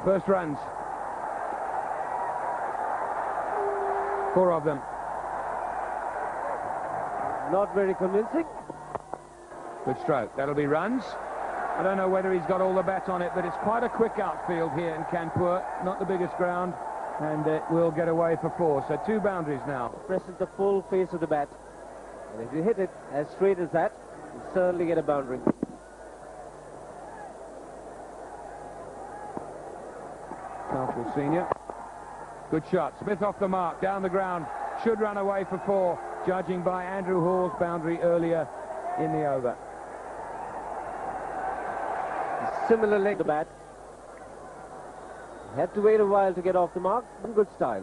First runs. 4 of them. Not very convincing. Good stroke. That'll be runs. I don't know whether he's got all the bat on it, but it's quite a quick outfield here in Kanpur. Not the biggest ground, and it will get away for 4. So 2 boundaries now. Presses the full face of the bat. And if you hit it as straight as that, you certainly get a boundary. Kanpur senior. Good shot. Smith off the mark, down the ground. Should run away for 4, judging by Andrew Hall's boundary earlier in the over. Similar leg to the bat. Had to wait a while to get off the mark. In good style.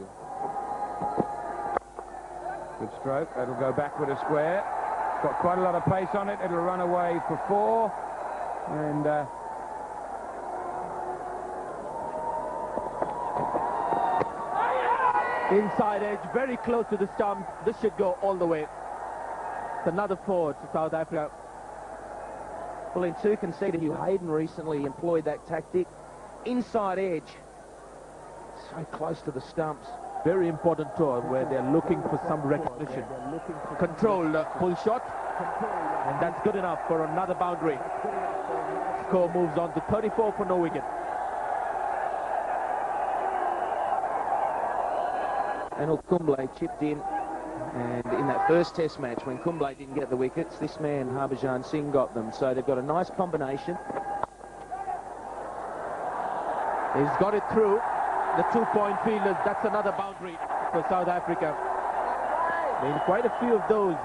Good stroke. That'll go backward a square. Got quite a lot of pace on it. It'll run away for 4. And inside edge, very close to the stump. This should go all the way. It's another 4 to South Africa. Well, in 2 consecutive, Hayden recently employed that tactic. Inside edge. So close to the stumps. Very important tour where they're looking for some recognition. Controlled full shot. And that's good enough for another boundary. Score moves on to 34 for no wicket. Anil Kumble chipped in, and in that first test match when Kumble didn't get the wickets, this man Harbhajan Singh got them, so they've got a nice combination. He's got it through the 2-point fielders. That's another boundary for South Africa. I mean, quite a few of those.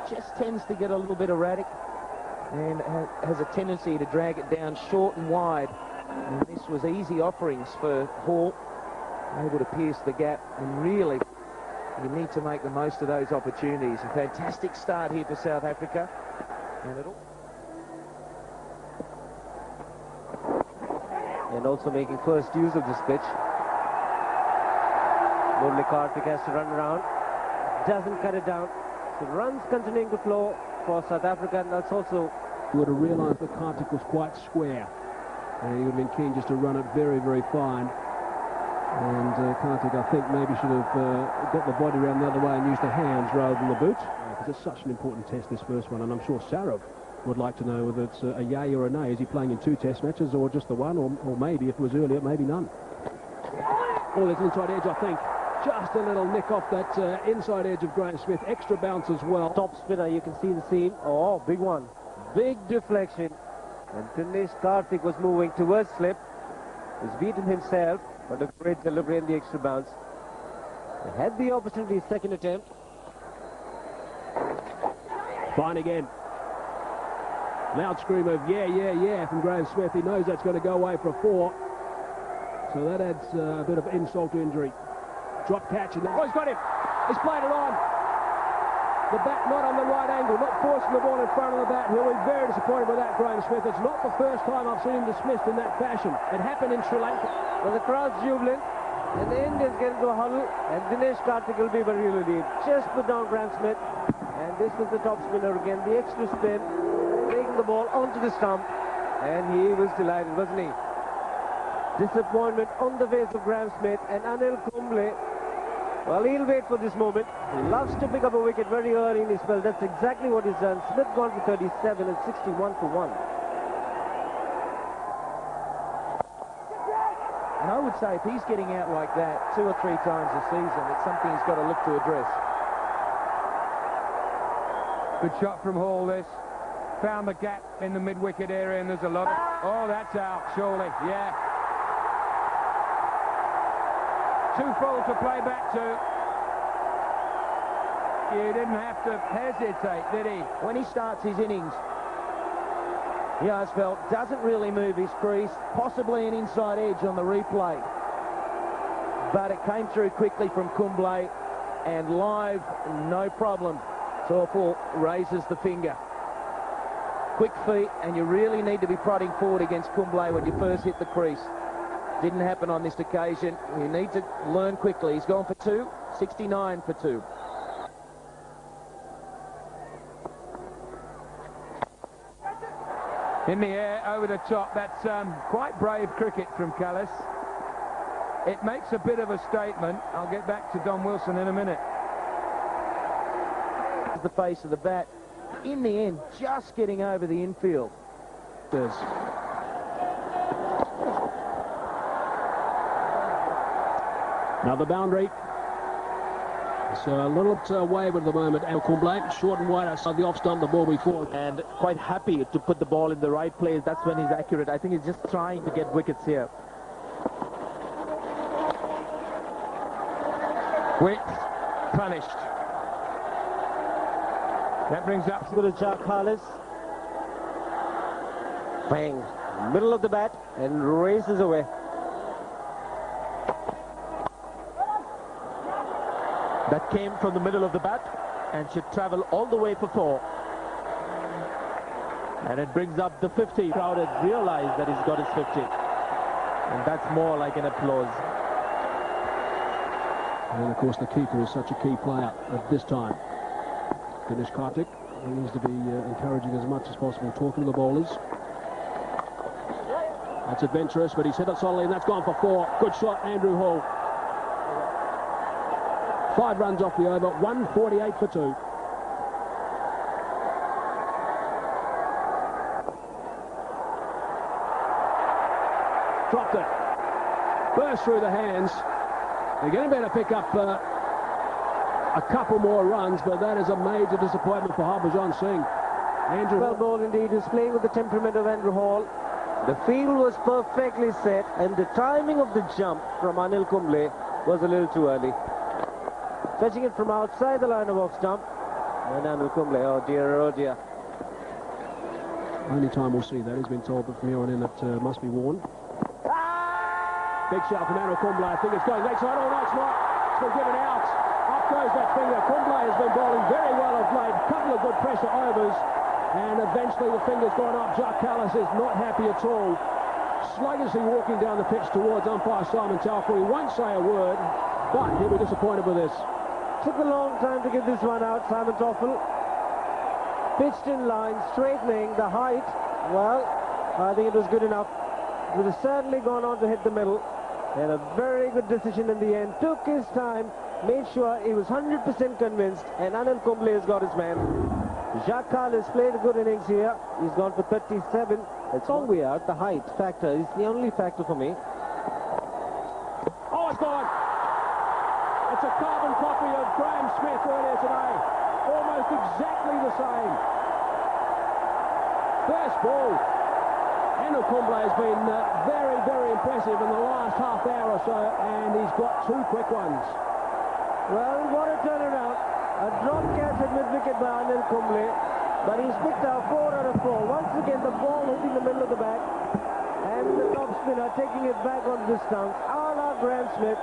He just tends to get a little bit erratic and has a tendency to drag it down short and wide, and this was easy offerings for Hall, able to pierce the gap, and really you need to make the most of those opportunities. A fantastic start here for South Africa, and also making first use of this pitch. Murali Karthik has to run around, doesn't cut it down, so runs continuing to flow for South Africa, and that's also... You would have realised that Karthik was quite square, and he would have been keen just to run it very, very fine. And Karthik, I think, maybe should have got the body around the other way and used the hands rather than the boot, because it's such an important test, this first one, and I'm sure Sarab would like to know whether it's a yay or a nay. Is he playing in 2 test matches or just the one, or maybe, if it was earlier, maybe none. Oh, there's inside edge, I think. Just a little nick off that inside edge of Graham Smith. Extra bounce as well. Top spinner, you can see the seam. Oh, big one. Big deflection. And Dinesh Karthik was moving towards slip. He's beaten himself, but a great delivery in the extra bounce. They had the opportunity, second attempt. Fine again. Loud scream of yeah, yeah, yeah from Graham Smith. He knows that's going to go away for a 4. So that adds a bit of insult to injury. Drop catch, and oh, he's got him. He's played it on. The bat not on the right angle, not forcing the ball in front of the bat. He'll be very disappointed with that, Graham Smith. It's not the first time I've seen him dismissed in that fashion. It happened in Sri Lanka. Well, the crowd's jubilant, and the Indians get into a huddle, and Dinesh Karthik will be very relieved. Just put down Graham Smith, and this was the top spinner again. The extra spin, taking the ball onto the stump, and he was delighted, wasn't he? Disappointment on the face of Graham Smith, and Anil Kumble, well, he'll wait for this moment. He loves to pick up a wicket very early in his spell. That's exactly what he's done. Smith gone for 37 and 61 for 1. And I would say if he's getting out like that 2 or 3 times a season, it's something he's got to look to address. good shot from Hall, this. Found the gap in the mid-wicket area, and there's a lot of... Oh, that's out, surely. Yeah. 2 full to play back to. You didn't have to hesitate, did he? When he starts his innings, Yarsfeld doesn't really move his crease, possibly an inside edge on the replay. But it came through quickly from Kumble, and live, no problem. Torpal raises the finger. Quick feet, and you really need to be prodding forward against Kumble when you first hit the crease. Didn't happen on this occasion. You need to learn quickly. He's gone for 2, 69 for 2. In the air, over the top. That's quite brave cricket from Callis. It makes a bit of a statement. I'll get back to Don Wilson in a minute. The face of the bat. In the end, just getting over the infield. Another boundary. So a little wave at the moment. Kumble, short and wide outside the off stump, the ball before. And quite happy to put the ball in the right place. That's when he's accurate. I think he's just trying to get wickets here. Width punished. That brings up to the Jackalis. Bang. Middle of the bat and races away. That came from the middle of the bat and should travel all the way for 4. And it brings up the 50. The crowd has realized that he's got his 50. And that's more like an applause. And of course the keeper is such a key player at this time. Dinesh Karthik needs to be encouraging as much as possible, talking to the bowlers. That's adventurous, but he's hit it solidly, and that's gone for 4. Good shot, Andrew Hall. 5 runs off the over, 148 for 2. Dropped it. Burst through the hands. They're going to better pick up a couple more runs, but that is a major disappointment for Harbhajan Singh. Andrew Well ball indeed. He's playing with the temperament of Andrew Hall. The field was perfectly set, and the timing of the jump from Anil Kumble was a little too early. Fetching it from outside the line of off stump. And Anil Kumble, oh dear. Only time we'll see that. He's been told that from here on in it must be warned. Big shot from Anil Kumble. I think it's going late side. Oh, no, it's not. It's been given out. Up goes that finger. Kumble has been bowling very well of late. Couple of good pressure overs. And eventually the finger's gone up. Jack Callis is not happy at all. Sluggishly walking down the pitch towards umpire Simon Talcott. He won't say a word, but he'll be disappointed with this. Took a long time to get this one out, Simon Toffel. Pitched in line, straightening the height. Well, I think it was good enough. It would have certainly gone on to hit the middle. And a very good decision in the end. Took his time, made sure he was 100% convinced, and Anil Kumble has got his man. Jacques has played a good innings here. He's gone for 37. It's long way out. The height factor is the only factor for me. Oh, it's gone. It's a carbon copy of Graham Smith earlier today. Almost exactly the same. First ball. Anil Kumble has been very, very impressive in the last half hour or so, and he's got 2 quick ones. Well, what a turnaround. A drop catch at mid-wicket by Anil Kumble, but he's picked out 4 out of 4. Once again, the ball hitting the middle of the bat, and the top spinner taking it back onto the stump, a la Graham Smith,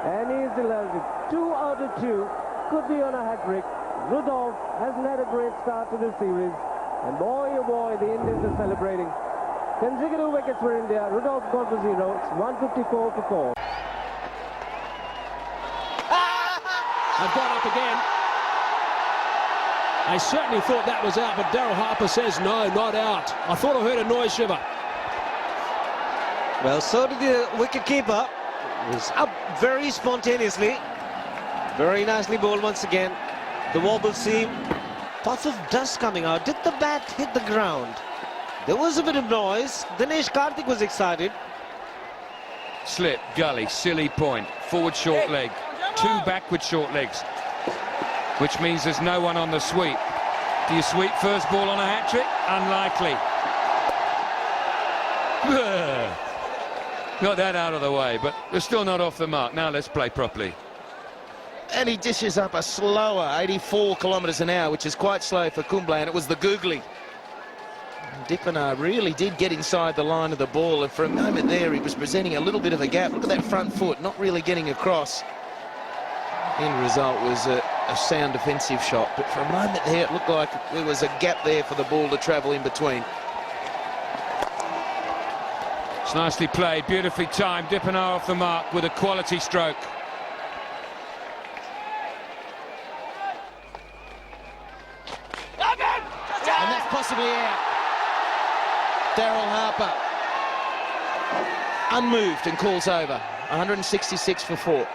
and he's delighted. 2 out of 2, could be on a hat-trick. Rudolph hasn't had a great start to this series, and boy, oh boy, the Indians are celebrating. Consecutive wickets for India. Rudolph gone for 0. It's 154 for 4. I've gone up again. I certainly thought that was out, but Daryl Harper says no, not out. I thought I heard a noise, Shiva. Well, so did the wicket-keeper. It was up very spontaneously. Very nicely bowled once again. The wobble seam. Puff of dust coming out. Did the bat hit the ground? There was a bit of noise. Dinesh Karthik was excited. slip, gully, silly point, forward short leg, 2 backward short legs, which means there's no one on the sweep. Do you sweep first ball on a hat-trick? Unlikely. Got that out of the way, but they're still not off the mark. Now let's play properly. And he dishes up a slower 84 kilometres an hour, which is quite slow for Kumble, and it was the googly. Dippenar really did get inside the line of the ball, and for a moment there he was presenting a little bit of a gap. Look at that front foot, not really getting across. End result was a sound defensive shot, but for a moment there it looked like there was a gap there for the ball to travel in between. It's nicely played, beautifully timed. Dippenar off the mark with a quality stroke. And that's possibly out. Daryl Harper unmoved and calls over. 166 for 4.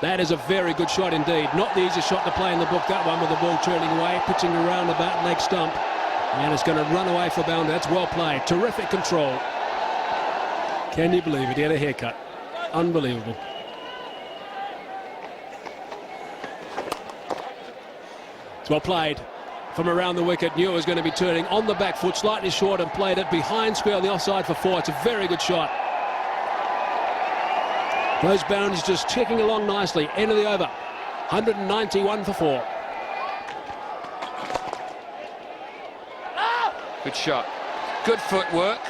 That is a very good shot indeed. Not the easiest shot to play in the book, that one, with the ball turning away, pitching around the bat leg stump. And it's going to run away for boundary. That's well played. Terrific control. Can you believe it? He had a haircut. Unbelievable. It's well played. From around the wicket, knew it was going to be turning on the back foot, slightly short, and played it behind square on the offside for 4. It's a very good shot. Those boundaries just checking along nicely. End of the over. 191 for 4. Good shot. Good footwork.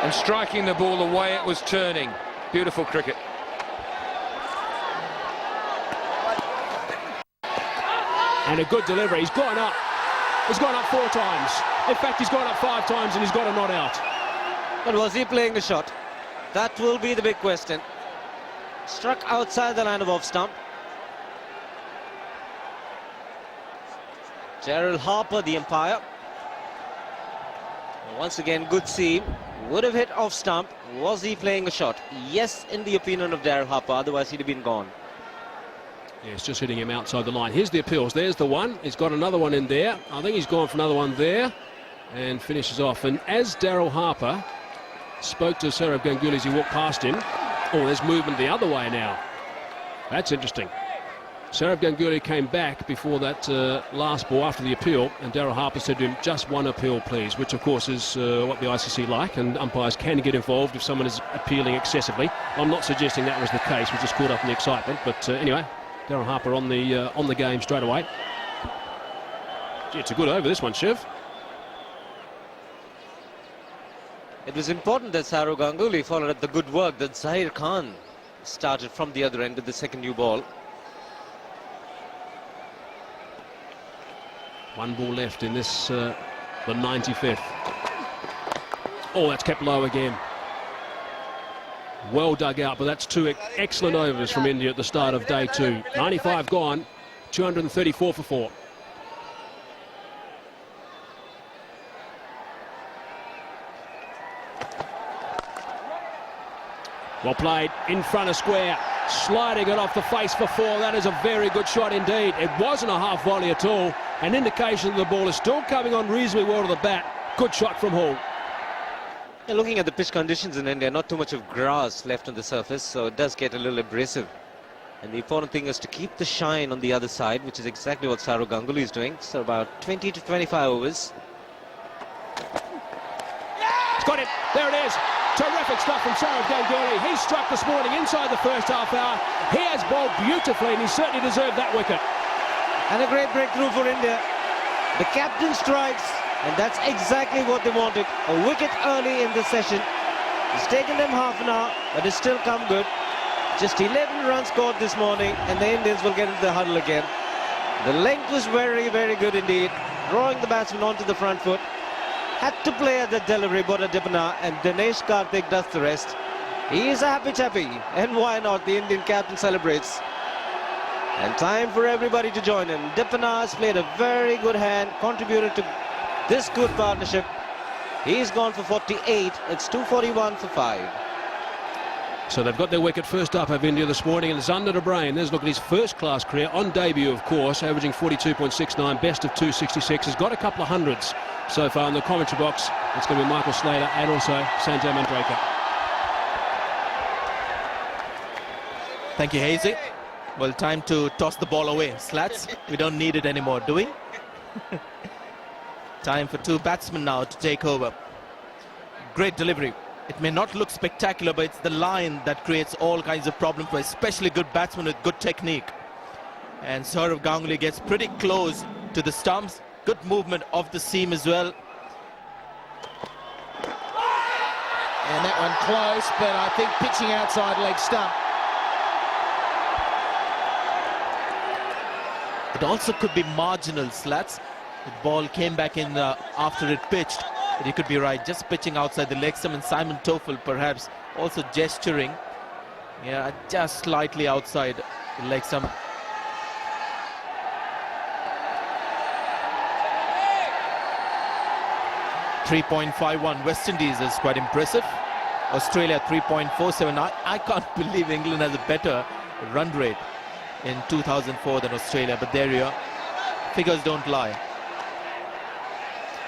And striking the ball the way it was turning. Beautiful cricket. And a good delivery. He's gone up. He's gone up 4 times. In fact, he's gone up 5 times and he's got a not out. But was he playing the shot? That will be the big question. Struck outside the line of off stump. Daryl Harper, the umpire. Once again, good seam. Would have hit off stump. Was he playing a shot? Yes, in the opinion of Daryl Harper. Otherwise, he'd have been gone. Yeah, it's just hitting him outside the line. Here's the appeals. There's the one. He's got another one in there. I think he's gone for another one there. And finishes off. And as Daryl Harper spoke to Sehwag Ganguly as he walked past him. Oh, there's movement the other way now. That's interesting. Sehwag Ganguly came back before that last ball after the appeal, and Daryl Harper said to him, just one appeal, please, which, of course, is what the ICC like, and umpires can get involved if someone is appealing excessively. I'm not suggesting that was the case. We're just caught up in the excitement. But anyway, Daryl Harper on the game straight away. Gee, it's a good over, this one, Shiv. It was important that Sehwag Ganguly followed up the good work that Zahir Khan started from the other end with the second new ball. One ball left in this, the 95th. Oh, that's kept low again. Well dug out, but that's 2 excellent overs from India at the start of day 2. 95 gone, 234 for 4. Well played, in front of square, sliding it off the face for 4. That is a very good shot indeed. It wasn't a half volley at all. An indication that the ball is still coming on reasonably well to the bat. Good shot from Hall. Yeah, looking at the pitch conditions in India, not too much of grass left on the surface, so it does get a little abrasive. And the important thing is to keep the shine on the other side, which is exactly what Sehwag Ganguly is doing. So about 20 to 25 overs. It's got it. There it is. Terrific stuff from Sehwag Ganguly. He struck this morning inside the first half hour. He has bowled beautifully, and he certainly deserved that wicket. And a great breakthrough for India. The captain strikes, and that's exactly what they wanted. A wicket early in the session. It's taken them half an hour, but it's still come good. Just 11 runs scored this morning, and the Indians will get into the huddle again. The length was very, very good indeed. Drawing the batsman onto the front foot. Had to play at the delivery, Bora Dipana, and Dinesh Karthik does the rest. He is a happy chappy, and why not? The Indian captain celebrates. And time for everybody to join in. Dipana has played a very good hand, contributed to this good partnership. He's gone for 48. It's 241 for 5. So they've got their wicket first up of India this morning, and Zander de Bruin. There's a look at his first-class career on debut, of course, averaging 42.69, best of 266. Has got a couple of hundreds so far in the commentary box. It's going to be Michael Slater and also Sanjay Mandraker. Thank you, Hazy. Well, time to toss the ball away. Slats, we don't need it anymore, do we? Time for 2 batsmen now to take over. Great delivery. It may not look spectacular, but it's the line that creates all kinds of problems for especially good batsmen with good technique. And Sehwag Ganguly gets pretty close to the stumps. Good movement of the seam as well. And that one close, but I think pitching outside leg stump. It also could be marginal, Slats. The ball came back in after it pitched. But you could be right, just pitching outside the leg stump, and Simon Toffel perhaps also gesturing. Yeah, just slightly outside the leg stump. 3.51. West Indies is quite impressive. Australia 3.47. I can't believe England has a better run rate in 2004 than Australia, but there you are. Figures don't lie.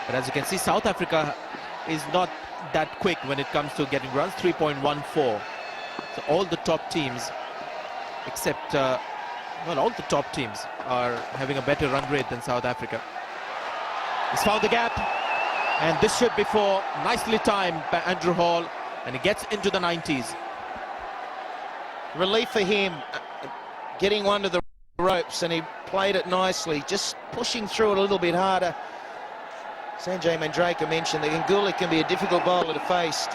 But as you can see, South Africa is not that quick when it comes to getting runs, 3.14. So all the top teams, except, well, all the top teams are having a better run rate than South Africa. He's found the gap, and this should be four. Nicely timed by Andrew Hall, and he gets into the 90s. Relief for him, getting one to the ropes, and he played it nicely, just pushing through it a little bit harder. Sanjay Mandrake mentioned that Ganguly can be a difficult bowler to face,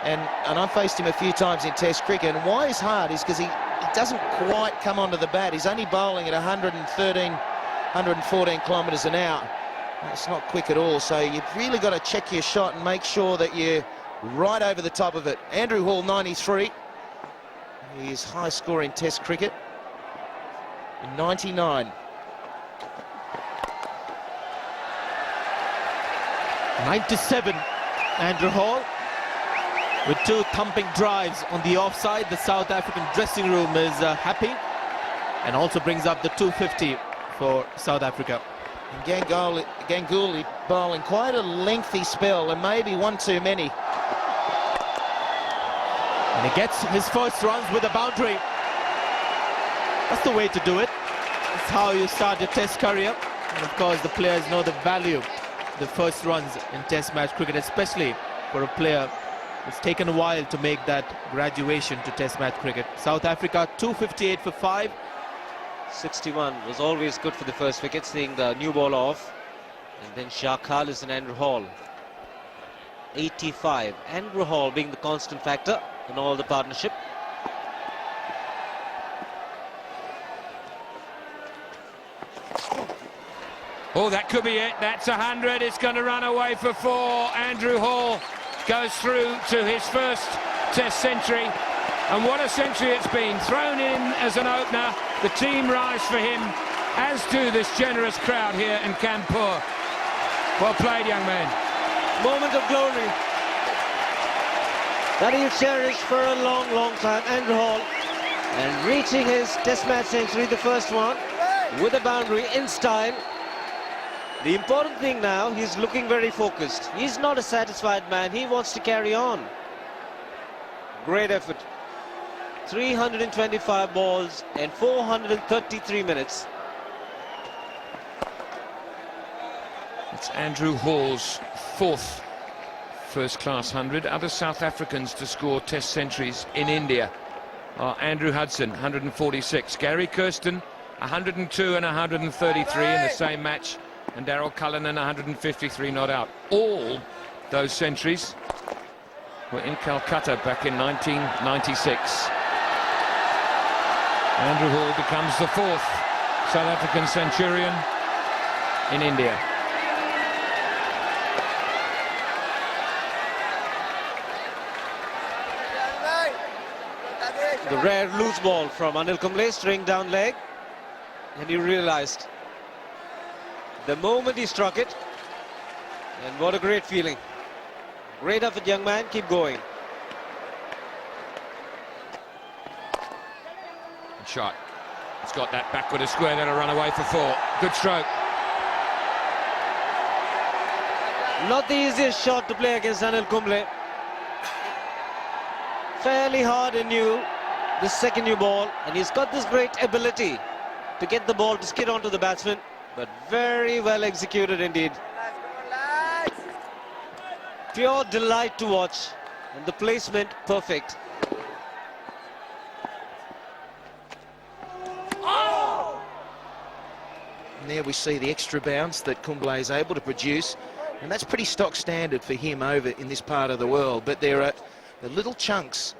and I've faced him a few times in Test cricket, and why it's hard is because he doesn't quite come onto the bat. He's only bowling at 113, 114 kilometres an hour. That's not quick at all, so you've really got to check your shot and make sure that you're right over the top of it. Andrew Hall, 93. He is high score in Test cricket. 99. 97, Andrew Hall, with two thumping drives on the offside. The South African dressing room is happy, and also brings up the 250 for South Africa. And Ganguly bowling quite a lengthy spell, and maybe one too many. And he gets his first runs with a boundary. That's the way to do it. That's how you start your Test career. And of course, the players know the value the first runs in Test match cricket, especially for a player. It's taken a while to make that graduation to Test match cricket. South Africa 258 for 5. 61 was always good for the first wicket, seeing the new ball off. And then Shah Khalis and Andrew Hall. 85. Andrew Hall being the constant factor in all the partnership. Oh, that could be it. That's 100. It's going to run away for 4. Andrew Hall goes through to his first Test century. And what a century it's been. Thrown in as an opener. The team rise for him, as do this generous crowd here in Kanpur. Well played, young man. Moment of glory that he'll cherish for a long, long time. Andrew Hall, and reaching his Test match century, the first one, with a boundary in style. The important thing now, he's looking very focused. He's not a satisfied man. He wants to carry on. Great effort. 325 balls and 433 minutes. It's Andrew Hall's 4th first-class 100. Other South Africans to score Test centuries in India are Andrew Hudson, 146. Gary Kirsten, 102 and 133 in the same match. And Daryl Cullinan, 153 not out. All those centuries were in Calcutta back in 1996. Andrew Hall becomes the 4th South African centurion in India. The rare loose ball from Anil Kumble, straying down leg, and he realized the moment he struck it, and what a great feeling. Great effort, young man, keep going. Shot. It's got that backward a square, that'll run away for 4. Good stroke. Not the easiest shot to play against Anil Kumble. Fairly hard and new, this second new ball, and he's got this great ability to get the ball to skid onto the batsman, but very well executed indeed. Pure delight to watch, and the placement perfect. And there we see the extra bounce that Kumble is able to produce, and that's pretty stock standard for him over in this part of the world. But there are the little chunks.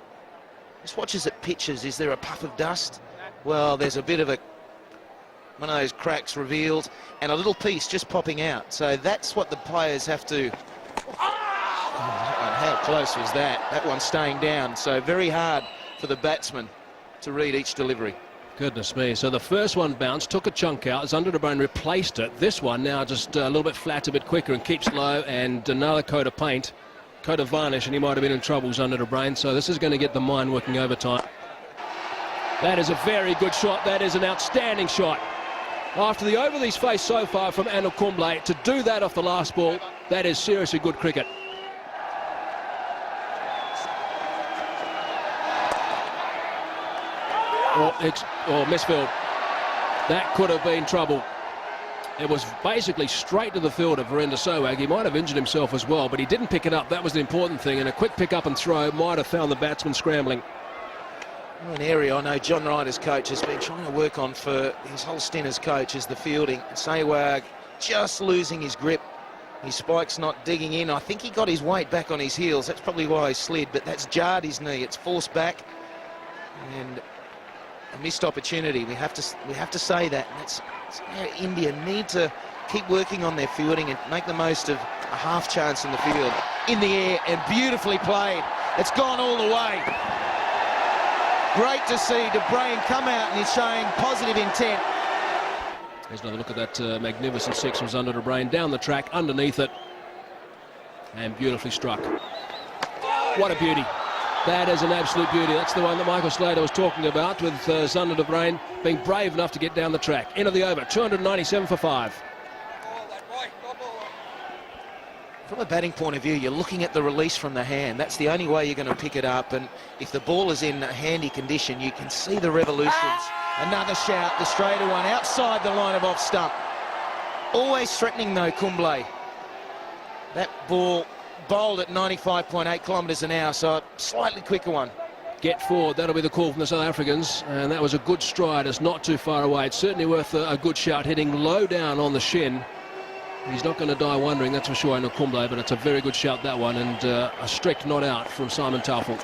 Just watch as it pitches. Is there a puff of dust? Well, there's a bit of one of those cracks revealed, and a little piece just popping out. So that's what the players have to... how close was that? That one staying down. So very hard for the batsman to read each delivery. Goodness me. So the first one bounced, took a chunk out, Zundert replaced it. This one now just a little bit flat, a bit quicker, and keeps low, and another coat of paint, coat of varnish, and he might have been in trouble, Zundert. So this is going to get the mine working overtime. That is a very good shot. That is an outstanding shot. After the over he's faced so far from Anil Kumble, to do that off the last ball, that is seriously good cricket. Or misfield. That could have been trouble. It was basically straight to the field of Virender Sehwag. He might have injured himself as well, but he didn't pick it up. That was the important thing, and a quick pick up and throw might have found the batsman scrambling. An area I know John Ryder's coach has been trying to work on for his whole stint as coach is the fielding. Sehwag just losing his grip. His spike's not digging in. I think he got his weight back on his heels. That's probably why he slid, but that's jarred his knee. It's forced back, and a missed opportunity. We have to say that. That's where India need to keep working on their fielding and make the most of a half chance in the field. In the air and beautifully played. It's gone all the way. Great to see De Bruyne come out and he's showing positive intent. Here's another look at that magnificent six from Zander De Bruyne down the track, underneath it, and beautifully struck. What a beauty. That is an absolute beauty. That's the one that Michael Slater was talking about, with Zander De Bruyne being brave enough to get down the track. End of the over, 297 for 5. From a batting point of view, you're looking at the release from the hand. That's the only way you're going to pick it up, and if the ball is in handy condition, you can see the revolutions. Another shout, the straighter one, outside the line of off stump. Always threatening though, Kumble. That ball bowled at 95.8 kilometres an hour, so a slightly quicker one. Get forward, that'll be the call from the South Africans, and that was a good stride. It's not too far away. It's certainly worth a good shout, hitting low down on the shin. He's not going to die wondering, that's for sure, in Kumble, but it's a very good shout, that one, and a strict not out from Simon Taufel.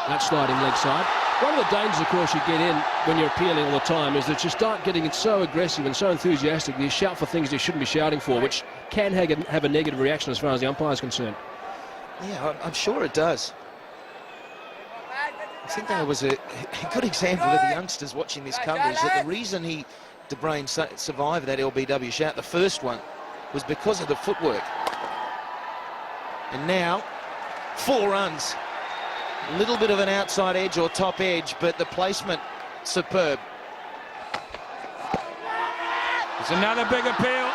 That sliding leg side. One of the dangers, of course, you get in when you're appealing all the time is that you start getting so aggressive and so enthusiastic that you shout for things you shouldn't be shouting for, which can have a negative reaction as far as the umpire is concerned. Yeah, I'm sure it does. I think that was a good example of the youngsters watching this coverage, that the reason De Bruyne survived that LBW shout, the first one, was because of the footwork. And now, 4 runs. A little bit of an outside edge or top edge, but the placement, superb. It's another big appeal.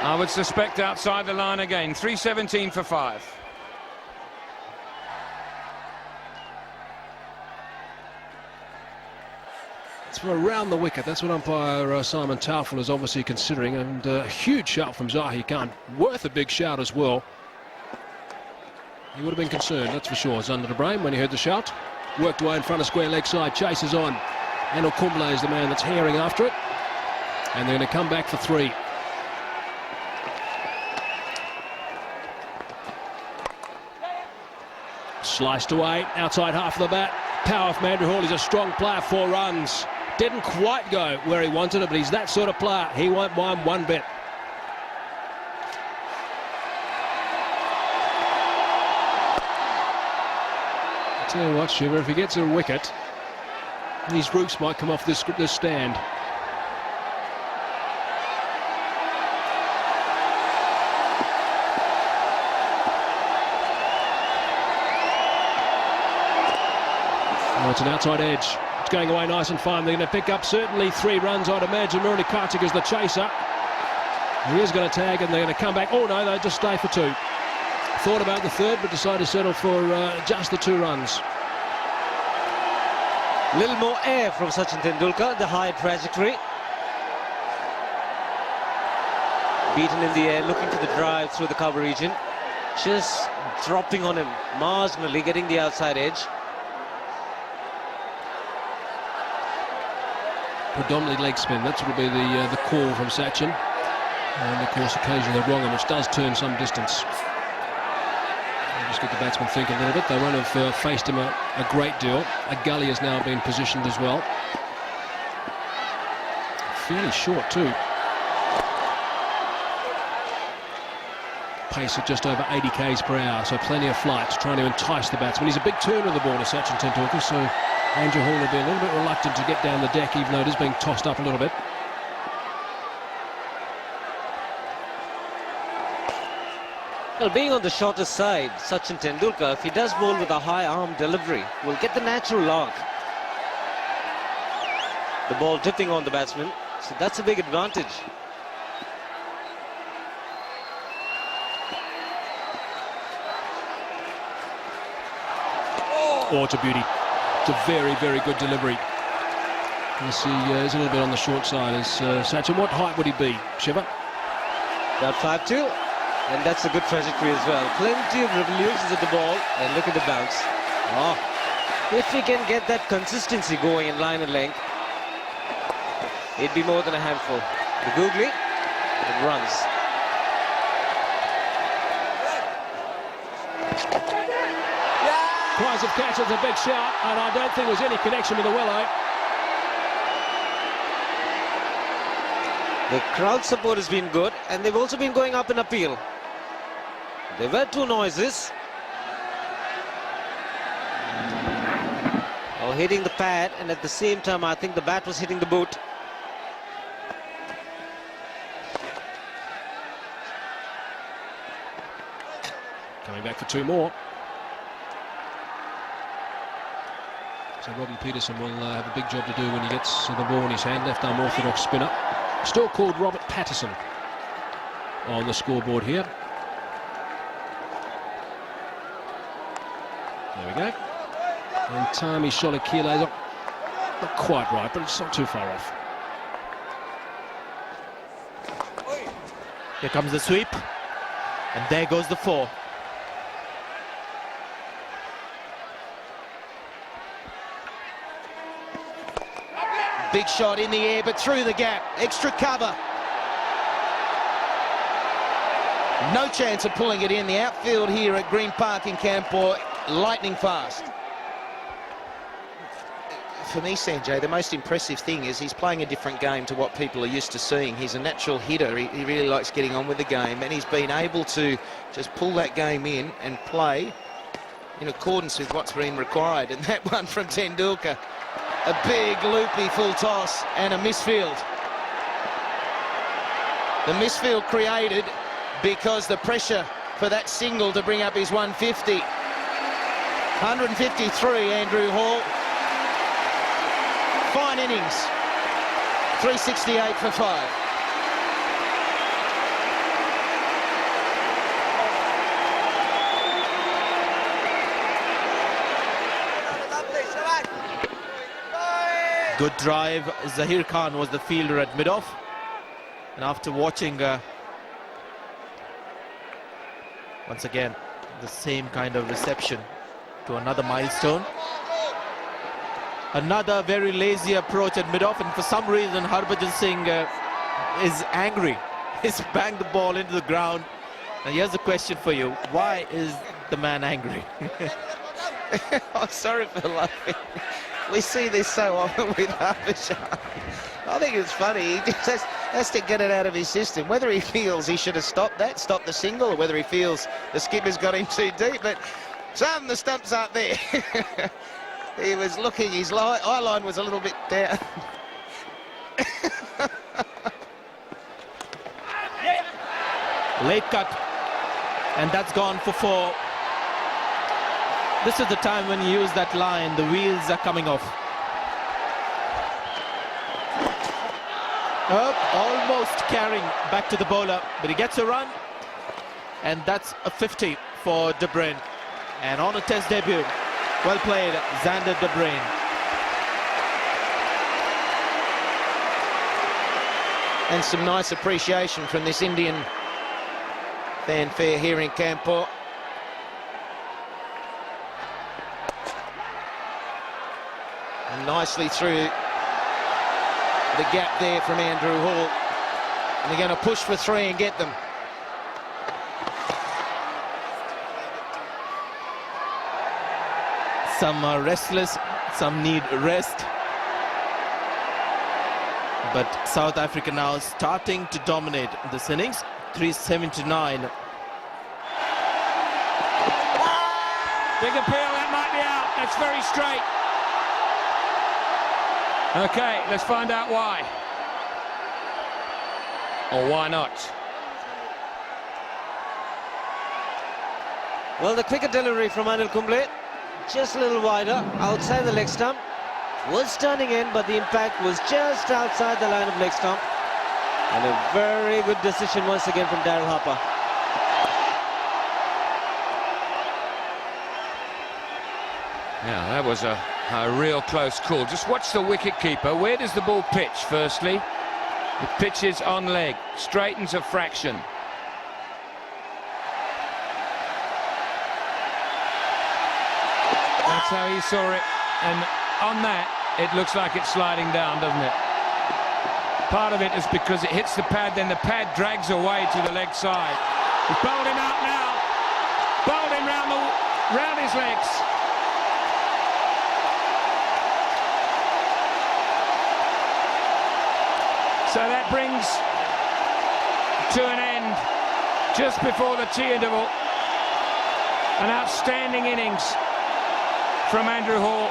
I would suspect outside the line again. 317 for 5. It's from around the wicket. That's what umpire Simon Taufel is obviously considering, and a huge shout from Zahir Khan. Worth a big shout as well. He would have been concerned, that's for sure. Zander De Bruyne, when he heard the shout, worked away in front of square leg side, chases on. Anil Kumble is the man that's herring after it, and they're going to come back for 3. Sliced away, outside half of the bat. Power from Andrew Hall. He's a strong player, 4 runs. Didn't quite go where he wanted it, but he's that sort of player. He won't mind one bit. I tell you what, Shiver, if he gets a wicket, these roofs might come off this stand. Oh, it's an outside edge. It's going away nice and fine. They're going to pick up certainly 3 runs, I'd imagine. Murali Kartik is the chaser. He is going to tag, and they're going to come back. Oh no, they'll just stay for 2. Thought about the 3rd, but decided to settle for just the 2 runs. A little more air from Sachin Tendulkar, the high trajectory. Beaten in the air, looking for the drive through the cover region. Just dropping on him marginally, getting the outside edge. Predominantly leg spin, that's what will be the call from Sachin. And of course occasionally the wrong one, which does turn some distance. Just get the batsman thinking a little bit. They won't have faced him a great deal. A gully has now been positioned as well. Fairly short too. pace at just over 80 k's per hour, so plenty of flight, trying to entice the batsman. He's a big turner of the ball, Sachin Tendulkar, so Andrew Hall will be a little bit reluctant to get down the deck, even though it is being tossed up a little bit. Well, being on the shorter side, Sachin Tendulkar, if he does bowl with a high arm delivery, will get the natural arc. The ball dipping on the batsman, so that's a big advantage. Oh, it's a beauty. It's a very, very good delivery. You see, he's a little bit on the short side as Sachin. What height would he be, Shiva? About 5'2", and that's a good trajectory as well. Plenty of revolutions at the ball, and look at the bounce. Oh, if he can get that consistency going in line and length, it'd be more than a handful. The googly, it runs. Prize of catch is a big shout, and I don't think there's any connection with the willow. The crowd support has been good, and they've also been going up in appeal. There were two noises. Oh, hitting the pad, and at the same time, I think the bat was hitting the boot. Coming back for two more. So Robbie Peterson will have a big job to do when he gets the ball in his hand. Left arm orthodox spinner. Still called Robert Patterson on the scoreboard here. There we go. And Tami Sholakile, not quite right, but it's not too far off. Here comes the sweep, and there goes the 4. Big shot in the air, but through the gap. Extra cover. No chance of pulling it in. The outfield here at Green Park in Kanpur, lightning fast. For me, Sanjay, the most impressive thing is he's playing a different game to what people are used to seeing. He's a natural hitter. He really likes getting on with the game, and he's been able to just pull that game in and play in accordance with what's been required. And that one from Tendulkar, a big loopy full toss and a misfield. The misfield created because the pressure for that single to bring up his 150. 153, Andrew Hall. Fine innings. 368 for 5. Good drive. Zahir Khan was the fielder at mid-off. And after watching once again the same kind of reception to another milestone. Another very lazy approach at mid-off, and for some reason Harbhajan Singh is angry. He's banged the ball into the ground. And here's a question for you. Why is the man angry? I'm sorry for laughing. We see this so often with Harbhajan. I think it's funny. He just has to get it out of his system. Whether he feels he should have stopped the single, or whether he feels the skipper's got him too deep. But some the stumps aren't there. He was looking, his eye line was a little bit down. Late cut, and that's gone for 4. This is the time when you use that line, the wheels are coming off. Almost carrying back to the bowler, but he gets a run, and that's a 50 for De Bruyn. And on a test debut, well played, Xander De Bruyn. And some nice appreciation from this Indian fanfare here in Kanpur. And nicely through the gap there from Andrew Hall. And they're going to push for 3 and get them. Some are restless, some need rest. But South Africa now starting to dominate this innings. 379 Big appeal, that might be out. That's very straight. Okay, let's find out why. Or why not? Well, the quicker delivery from Anil Kumble, just a little wider, outside the leg stump. Was turning in, but the impact was just outside the line of leg stump. And a very good decision once again from Daryl Harper. Yeah, that was a real close call. Just watch the wicket keeper. Where does the ball pitch, firstly? It pitches on leg, straightens a fraction. That's how he saw it, and on that, it looks like it's sliding down, doesn't it? Part of it is because it hits the pad, then the pad drags away to the leg side. He's bowled him out now. Bowled him round his legs. So that brings to an end, just before the tea interval, an outstanding innings from Andrew Hall.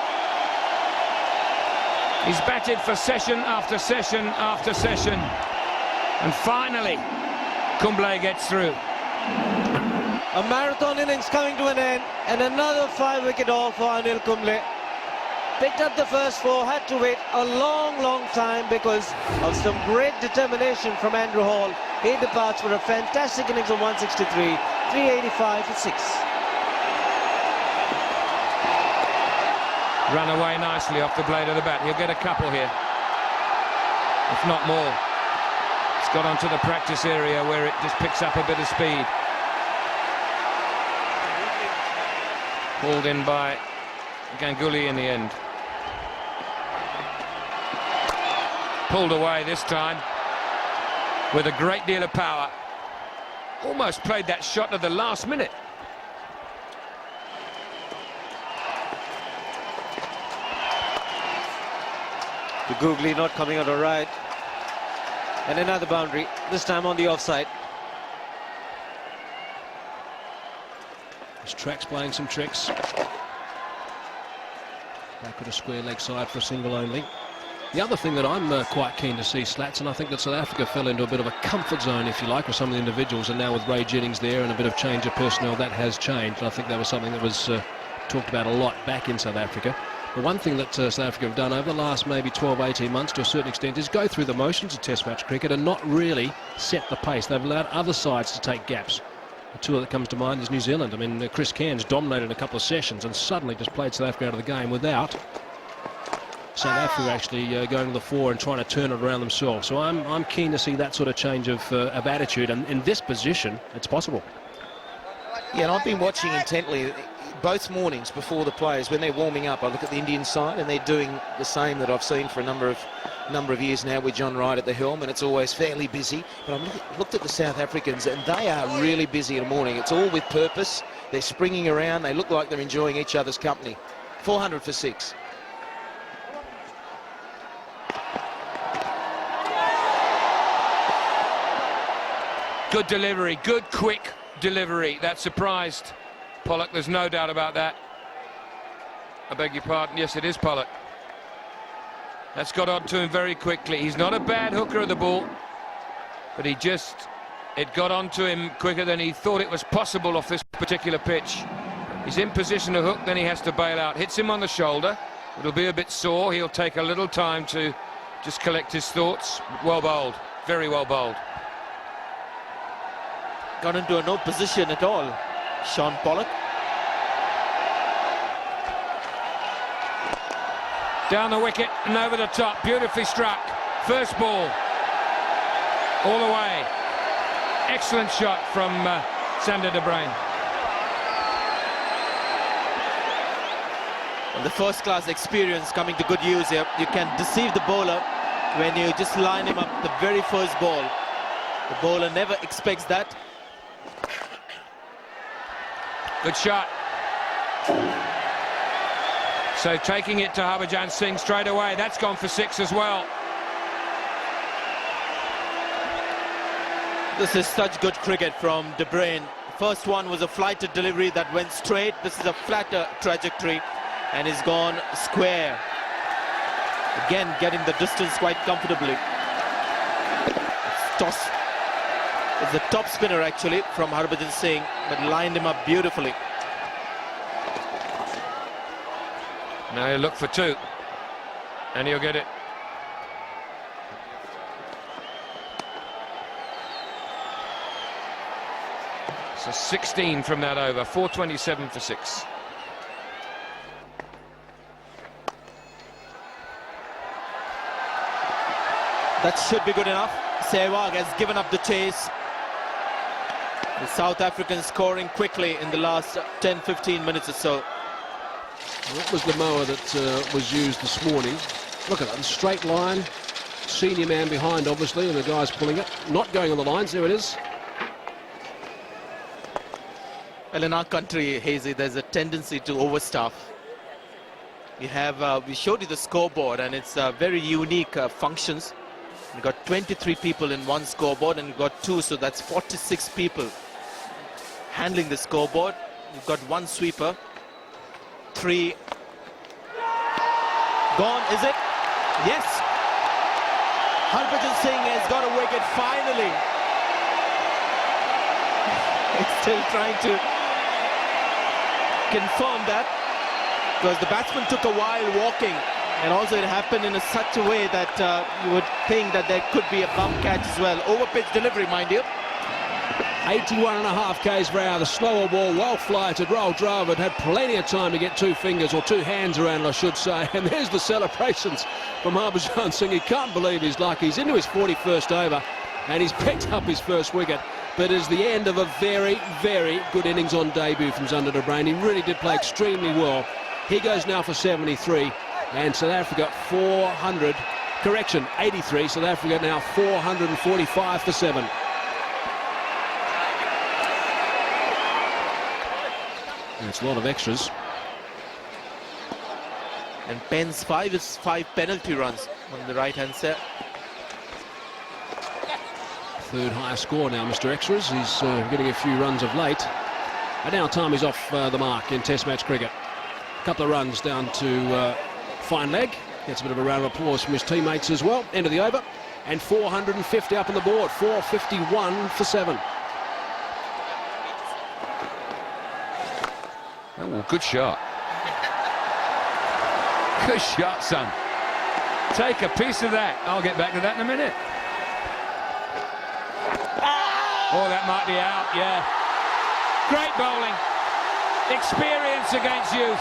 He's batted for session after session after session, and finally Kumble gets through. A marathon innings coming to an end, and another 5-wicket haul for Anil Kumble. Picked up the first 4, had to wait a long time because of some great determination from Andrew Hall. He departs for a fantastic innings of 163, 385 for 6. Run away nicely off the blade of the bat. He'll get a couple here, if not more. It's got onto the practice area where it just picks up a bit of speed. Pulled in by Ganguly in the end. Pulled away this time with a great deal of power. Almost played that shot at the last minute. The googly not coming out all right. And another boundary, this time on the offside. His track's playing some tricks. Back at a square leg side for a single only. The other thing that I'm quite keen to see, Slats, and I think that South Africa fell into a bit of a comfort zone, if you like, with some of the individuals, and now with Ray Jennings there and a bit of change of personnel, that has changed. And I think that was something that was talked about a lot back in South Africa. The one thing that South Africa have done over the last maybe 12-18 months to a certain extent is go through the motions of Test match cricket and not really set the pace. They've allowed other sides to take gaps. The two that comes to mind is New Zealand. I mean, Chris Cairns dominated a couple of sessions and suddenly just played South Africa out of the game without South Africa actually going to the fore and trying to turn it around themselves. So I'm keen to see that sort of change of attitude, and in this position it's possible. Yeah, and I've been watching intently both mornings before the players when they're warming up. I look at the Indian side and they're doing the same that I've seen for a number of years now with John Wright at the helm, and it's always fairly busy. But I've looked at the South Africans and they are really busy in the morning. It's all with purpose. They're springing around. They look like they're enjoying each other's company. 400 for 6. Good delivery, good quick delivery. That surprised Pollock, there's no doubt about that. I beg your pardon, yes it is Pollock. That's got on to him very quickly. He's not a bad hooker of the ball, but it got on to him quicker than he thought it was possible off this particular pitch. He's in position to hook, then he has to bail out. Hits him on the shoulder. It'll be a bit sore. He'll take a little time to just collect his thoughts. Well bowled, very well bowled. Got into no position at all, Sean Pollock. Down the wicket and over the top, beautifully struck. First ball, all the way. Excellent shot from Sander de Bruin. Well, the first-class experience coming to good use here. You can deceive the bowler when you just line him up the very first ball. The bowler never expects that. Good shot. So taking it to Harbhajan Singh straight away. That's gone for 6 as well. This is such good cricket from De Bruin. First one was a flighted delivery that went straight. This is a flatter trajectory and is gone square. Again, getting the distance quite comfortably. Toss. It's a top spinner actually from Harbhajan Singh, but lined him up beautifully. Now he'll look for two, and he'll get it. So 16 from that over, 4:27 for 6. That should be good enough. Sehwag has given up the chase. The South Africans scoring quickly in the last 10-15 minutes or so. That was the mower that was used this morning. Look at that, straight line. Senior man behind, obviously, and the guy's pulling it. Not going on the lines, there it is. Well, in our country, Hazy, there's a tendency to overstuff. We showed you the scoreboard, and it's very unique functions. You've got 23 people in one scoreboard, and you've got 2, so that's 46 people handling the scoreboard. You've got 1 sweeper. 3 gone, is it? Yes. Harbhajan Singh has got a wicket finally. It's still trying to confirm that, because the batsman took a while walking, and also it happened in such a way that you would think that there could be a bump catch as well. Over pitch delivery, mind you. 81.5 k's per hour, the slower ball, well flighted, well drove. It had plenty of time to get 2 fingers, or 2 hands around it, I should say. And there's the celebrations from Harbhajan Singh. He can't believe his luck. He's into his 41st over, and he's picked up his first wicket. But it's the end of a very, very good innings on debut from Zander de Bruin. He really did play extremely well. He goes now for 73, and South Africa 400, correction, 83. South Africa now 445 for 7. It's a lot of extras. And Penn's 5 is 5 penalty runs on the right-hand side. Third highest score now, Mr. Extras. He's getting a few runs of late. And now time is off the mark in Test match cricket. A couple of runs down to fine leg. Gets a bit of a round of applause from his teammates as well. End of the over. And 450 up on the board. 451 for 7. Oh, good shot. Good shot, son. Take a piece of that. I'll get back to that in a minute. Oh, that might be out, yeah. Great bowling. Experience against youth.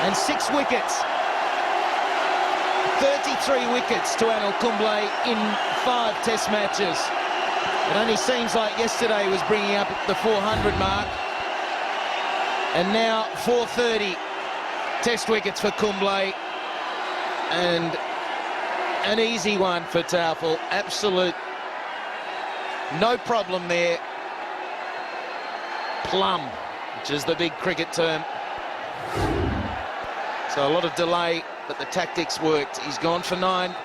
And 6 wickets. 33 wickets to Anil Kumble in 5 Test matches. It only seems like yesterday was bringing up the 400 mark. And now 430 Test wickets for Kumble. And an easy one for Taufel. Absolute. No problem there. Plum, which is the big cricket term. So a lot of delay, but the tactics worked. He's gone for 9.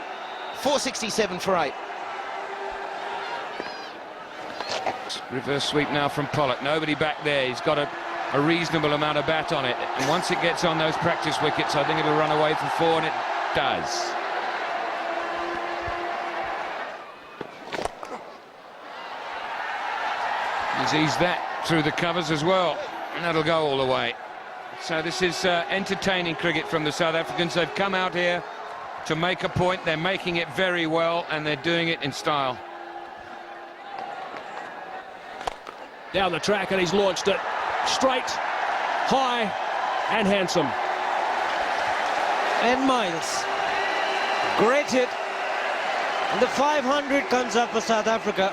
467 for 8. Reverse sweep now from Pollock. Nobody back there. He's got a reasonable amount of bat on it. And once it gets on those practice wickets, I think it'll run away for 4, and it does. He's eased that through the covers as well, and that'll go all the way. So this is entertaining cricket from the South Africans. They've come out here to make a point. They're making it very well, and they're doing it in style. Down the track, and he's launched it straight, high, and handsome. And Miles. Great hit. And the 500 comes up for South Africa.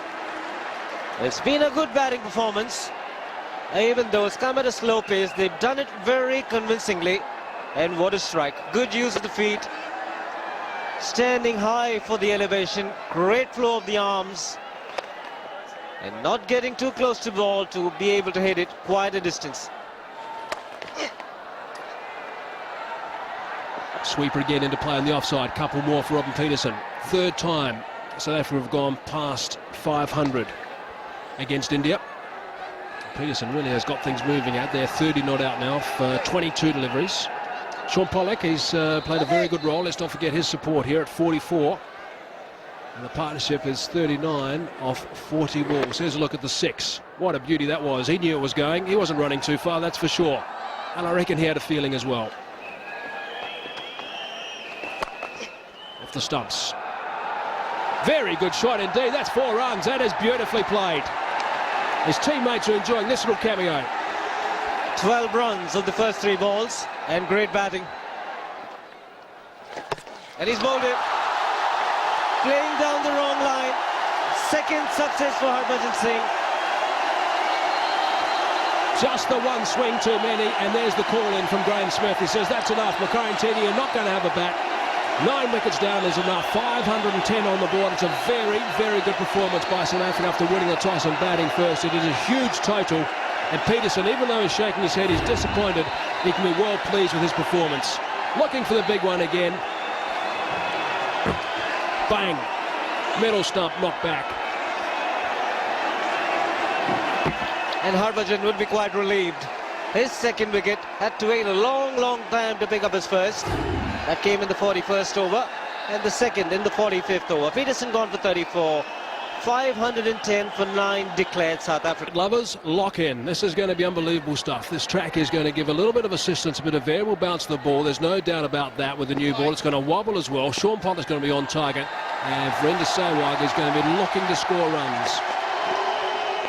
It's been a good batting performance. Even though it's come at a slow pace, they've done it very convincingly. And what a strike. Good use of the feet. Standing high for the elevation. Great flow of the arms. And not getting too close to the ball to be able to hit it quite a distance. Sweeper again into play on the offside. Couple more for Robin Peterson. Third time South Africa have gone past 500 against India. Peterson really has got things moving out there. 30 not out now for 22 deliveries. Sean Pollock, he's played a very good role. Let's not forget his support here at 44. And the partnership is 39 off 40 balls. Here's a look at the 6. What a beauty that was. He knew it was going. He wasn't running too far, that's for sure. And I reckon he had a feeling as well. Off the stumps. Very good shot indeed. That's 4 runs. That is beautifully played. His teammates are enjoying this little cameo. 12 runs of the first 3 balls and great batting. And he's bowled it. Playing down the wrong line. Second success for Harbhajan Singh. Just the one swing too many, and there's the call in from Graham Smith. He says that's enough. Makarantini, you're not going to have a bat. 9 wickets down is enough. 510 on the board. It's a very, very good performance by South Africa after winning the toss and batting first. It is a huge total. And Peterson, even though he's shaking his head, he's disappointed. He can be well pleased with his performance. Looking for the big one again. Bang. Middle stump knocked back. And Harbhajan would be quite relieved. His second wicket had to wait a long, long time to pick up his first. That came in the 41st over, and the second in the 45th over. Peterson gone for 34. 510 for 9 declared South Africa. Lovers, lock in. This is going to be unbelievable stuff. This track is going to give a little bit of assistance, a bit of variable bounce to the ball. There's no doubt about that with the new ball. It's going to wobble as well. Sean Pollock's going to be on target, and Virender Sehwag is going to be looking to score runs.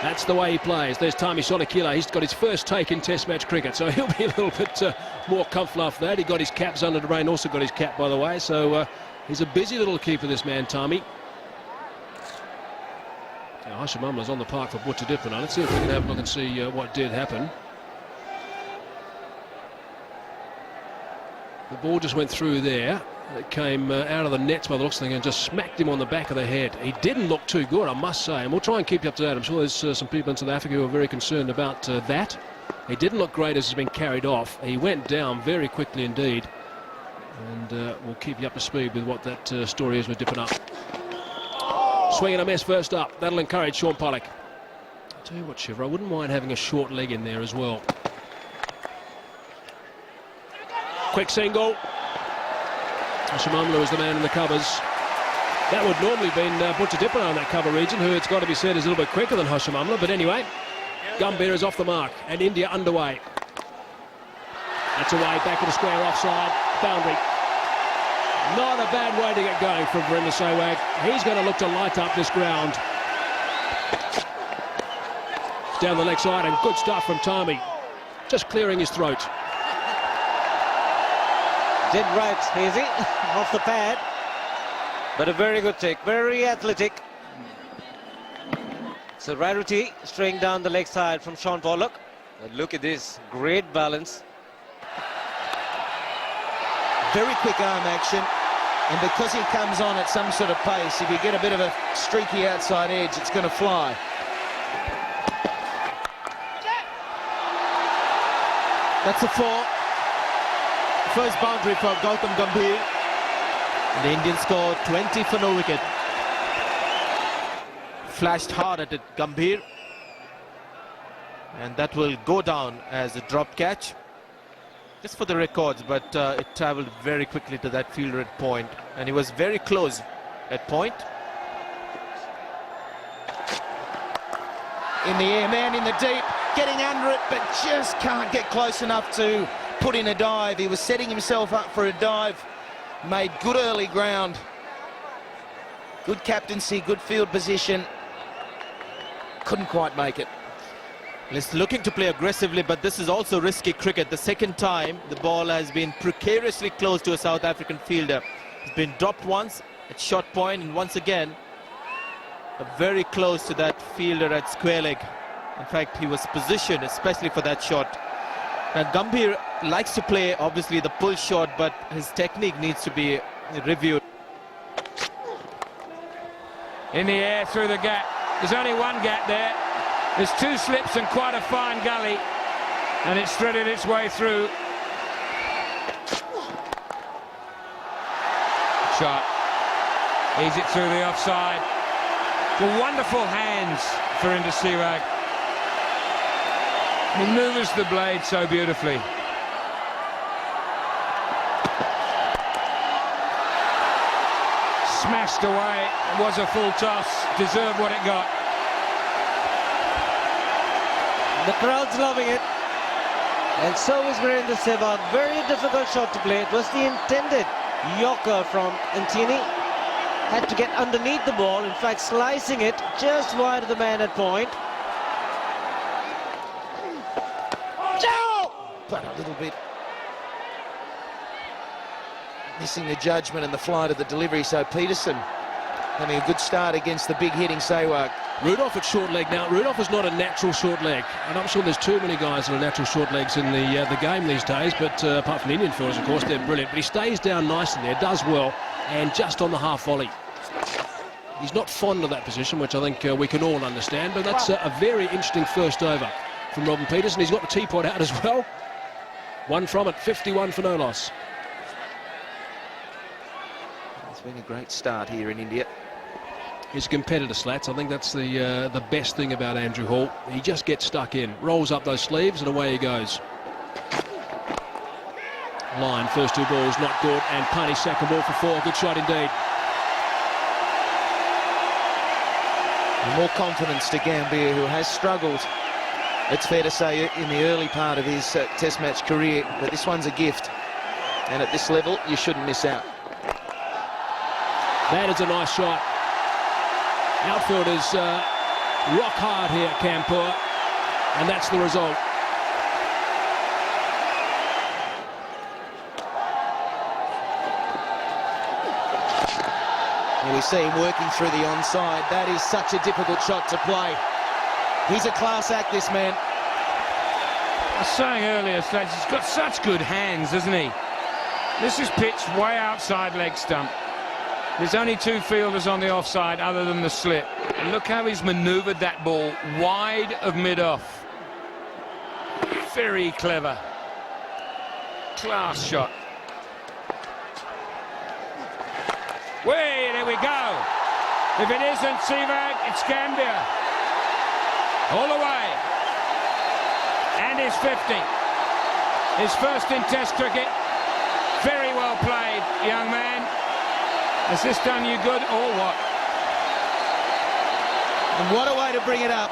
That's the way he plays. There's Tami Solakila. He's got his first take in Test match cricket, so he'll be a little bit more comfortable after that. He got his caps under the rain, also got his cap, by the way, so he's a busy little keeper, this man, Tami. Now, Hashim Amla's on the park for Butcher now. Let's see if we can have a look and see what did happen. The ball just went through there. It came out of the nets by the looks of things and just smacked him on the back of the head. He didn't look too good, I must say, and we'll try and keep you up to date. I'm sure there's some people in South Africa who are very concerned about that. He didn't look great as he's been carried off. He went down very quickly indeed, and we'll keep you up to speed with what that story is with Dipping Up. Swing and a miss first up. That'll encourage Sean Pollock. I'll tell you what, Shiver, I wouldn't mind having a short leg in there as well. Quick single. Hashimamla is the man in the covers. That would normally have been Butcher Dipper in that cover region, who, it's got to be said, is a little bit quicker than Hashimamla. But anyway, Gambhir is off the mark, and India underway. That's away, back of the square, offside, boundary. Not a bad way to get going from Virender Sehwag. He's going to look to light up this ground. Down the leg side, and good stuff from Tami. Just clearing his throat. Did right, Hazy, off the pad. But a very good take, very athletic. So Rarity straying down the leg side from Sean Pollock. And look at this, great balance. Very quick arm action, and because he comes on at some sort of pace, if you get a bit of a streaky outside edge, it's going to fly. That's a 4. First boundary for Gautam Gambhir. The Indians score 20 for no wicket. Flashed hard at it, Gambhir, and that will go down as a drop catch. Just for the records, but it travelled very quickly to that fielder at point, and he was very close at point. In the air, man in the deep, getting under it, but just can't get close enough to put in a dive. He was setting himself up for a dive, made good early ground. Good captaincy, good field position. Couldn't quite make it. He's looking to play aggressively, but this is also risky cricket. The second time the ball has been precariously close to a South African fielder. It's been dropped once at short point, and once again very close to that fielder at square leg. In fact, he was positioned especially for that shot. Now Gambhir likes to play obviously the pull shot, but his technique needs to be reviewed. In the air, through the gap. There's only one gap there. There's 2 slips and quite a fine gully, and it's threaded its way through. Shot. Ease it through the offside. Well, wonderful hands for Virender Sehwag. Maneuvers the blade so beautifully. Smashed away. It was a full toss. Deserved what it got. The crowd's loving it. And so is Virender Sehwag. Very difficult shot to play. It was the intended Yorker from Antini. Had to get underneath the ball. In fact, slicing it just wide of the man at point. But a little bit missing the judgment and the flight of the delivery. So Peterson having a good start against the big hitting Sehwag. Rudolph at short leg. Now, Rudolph is not a natural short leg. And I'm sure there's too many guys that are natural short legs in the game these days. But apart from the Indian fielders, of course, they're brilliant. But he stays down nicely there, does well, and just on the half volley. He's not fond of that position, which I think we can all understand. But that's a very interesting first over from Robin Peterson. He's got the teapot out as well. One from it, 51 for no loss. It's been a great start here in India. He's a competitor, Slats. I think that's the best thing about Andrew Hall. He just gets stuck in, rolls up those sleeves, and away he goes. Line, first two balls, not good, and Punny, second ball for four. Good shot indeed. And more confidence to Gambia, who has struggled, it's fair to say, in the early part of his Test match career. But this one's a gift, and at this level, you shouldn't miss out. That is a nice shot. Outfielders rock hard here at Kanpur, and that's the result. And we see him working through the onside. That is such a difficult shot to play. He's a class act, this man. I was saying earlier, Slats, he's got such good hands, hasn't he? This is pitched way outside leg stump. There's only two fielders on the offside other than the slip. And look how he's manoeuvred that ball wide of mid-off. Very clever. Class shot. Way, there we go. If it isn't Sehwag, it's Gambia. All the way. And his 50. His first in Test cricket. Very well played, young man. Has this done you good or what? And what a way to bring it up.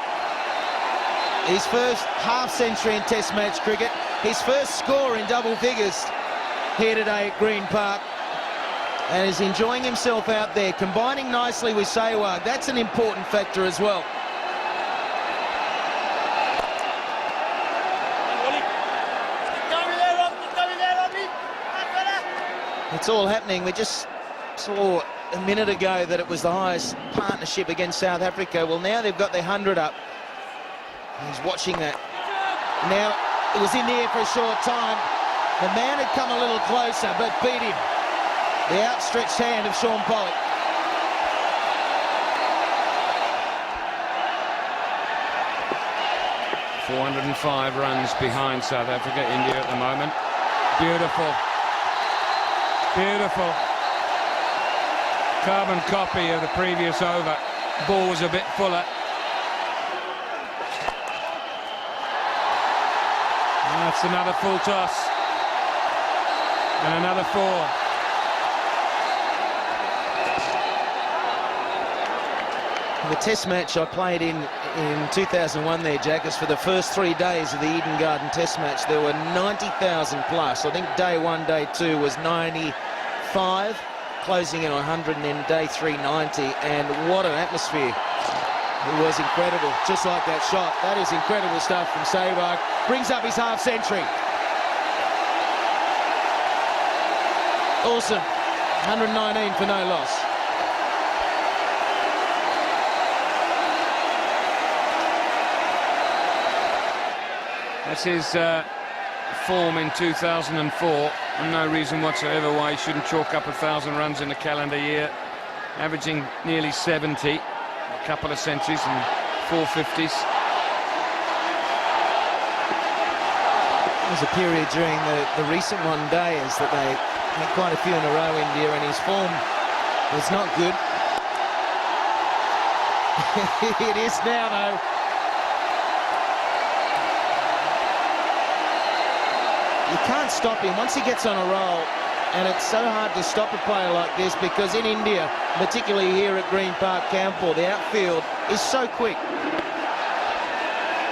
His first half-century in Test match cricket. His first score in double figures here today at Green Park. And is enjoying himself out there, combining nicely with Sehwag. That's an important factor as well. It's all happening. We just saw a minute ago that it was the highest partnership against South Africa. Well, now they've got their 100 up. He's watching that. Now, it was in the air for a short time. The man had come a little closer, but beat him. The outstretched hand of Sean Pollock. .405 runs behind South Africa, India at the moment. Beautiful. Beautiful. Carbon copy of the previous over. Ball was a bit fuller. That's another full toss. And another four. The Test match I played in 2001 there, Jack, was for the first 3 days of the Eden Garden Test match. There were 90,000 plus. I think day one, day two was 95, closing in on 100, and then day 390. And what an atmosphere. It was incredible, just like that shot. That is incredible stuff from Sehwag. Brings up his half-century. Awesome. 119 for no loss. That's his form in 2004. And no reason whatsoever why he shouldn't chalk up 1,000 runs in a calendar year. Averaging nearly 70. A couple of centuries and 450s. There's a period during the recent one days that they had quite a few in a row, India, and his form was not good. It is now, though. You can't stop him once he gets on a roll, and it's so hard to stop a player like this because in India, particularly here at Green Park, Kanpur, the outfield is so quick.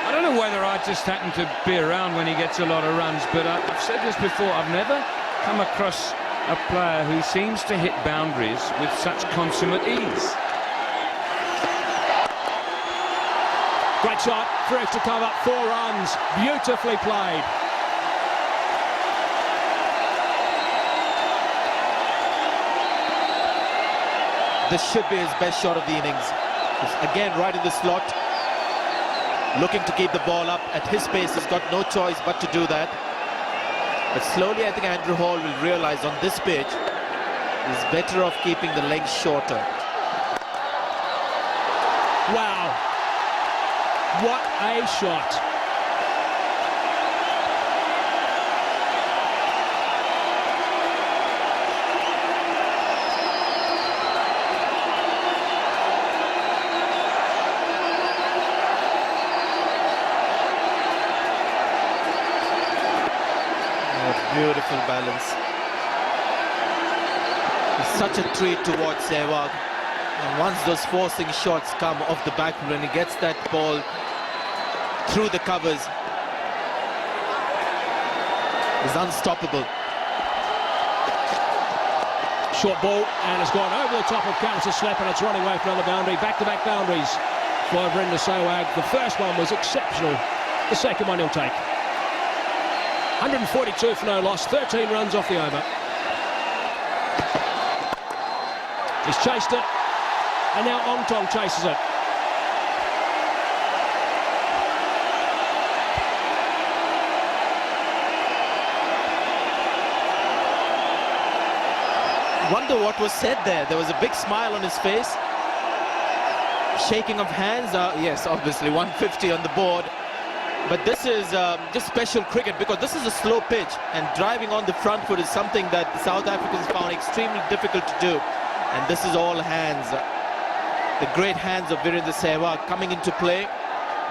I don't know whether I just happen to be around when he gets a lot of runs, but I've said this before, I've never come across a player who seems to hit boundaries with such consummate ease. Great shot, through to cover, 4 runs, beautifully played. This should be his best shot of the innings. He's again right in the slot, looking to keep the ball up at his pace. He's got no choice but to do that. But slowly I think Andrew Hall will realize on this pitch he's better off keeping the legs shorter. Wow, what a shot. Beautiful balance. It's such a treat to watch Sehwag. And once those forcing shots come off the back when he gets that ball through the covers, he's unstoppable. Short ball, and it's gone over the top of Kanpur slap, and it's running away for another boundary. Back-to-back boundaries for Virender Sehwag. The first one was exceptional. The second one he'll take. 142 for no loss, 13 runs off the over. He's chased it, and now Ongtong chases it. Wonder what was said there. There was a big smile on his face. Shaking of hands. Yes, obviously 150 on the board. But this is just special cricket because this is a slow pitch, and driving on the front foot is something that the South Africans found extremely difficult to do. And this is all hands. The great hands of Virender Sehwag coming into play.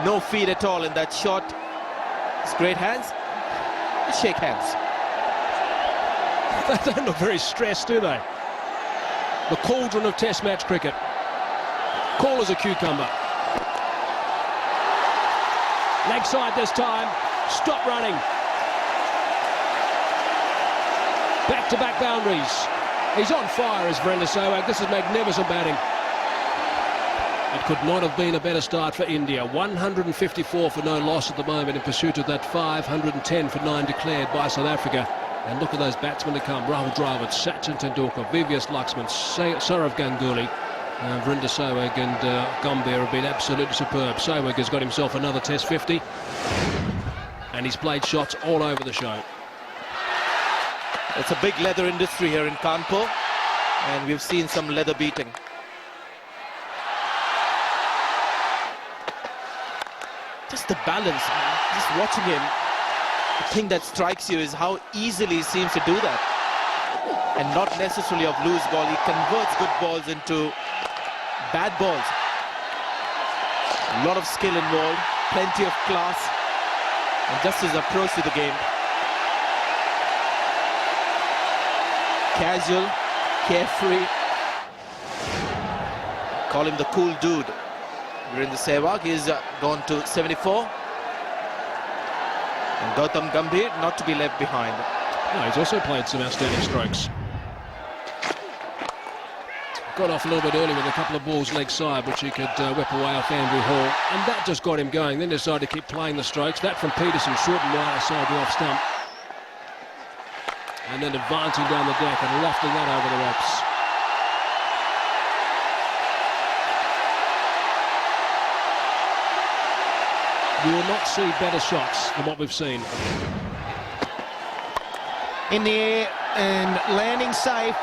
No feet at all in that shot. His great hands. Let's shake hands. They don't look very stressed, do they? The cauldron of Test match cricket. Cool as a cucumber. Leg side this time. Stop running. Back-to-back boundaries. He's on fire as Virender Sehwag. This is magnificent batting. It could not have been a better start for India. 154 for no loss at the moment in pursuit of that 510 for 9 declared by South Africa. And look at those batsmen to come. Rahul Dravid, Sachin Tendulkar, Vivius Laxman, Saurav Ganguly. Virender Sehwag and Gambhir have been absolutely superb. Sehwag has got himself another Test 50, and he's played shots all over the show. It's a big leather industry here in Kanpur, and we've seen some leather beating. Just the balance, man. Just watching him, the thing that strikes you is how easily he seems to do that. And not necessarily of loose ball. He converts good balls into bad balls. A lot of skill involved, plenty of class, and just his approach to the game. Casual, carefree. Call him the cool dude. Virender Sehwag, he's gone to 74. And Gautam Gambhir not to be left behind. No, he's also played some outstanding strokes. Got off a little bit early with a couple of balls leg side, which he could whip away off Andrew Hall, and that just got him going. Then decided to keep playing the strokes. That from Peterson, short and wide side the off stump, and then advancing down the deck and lofting that over the ropes. You will not see better shots than what we've seen. In the air and landing safe.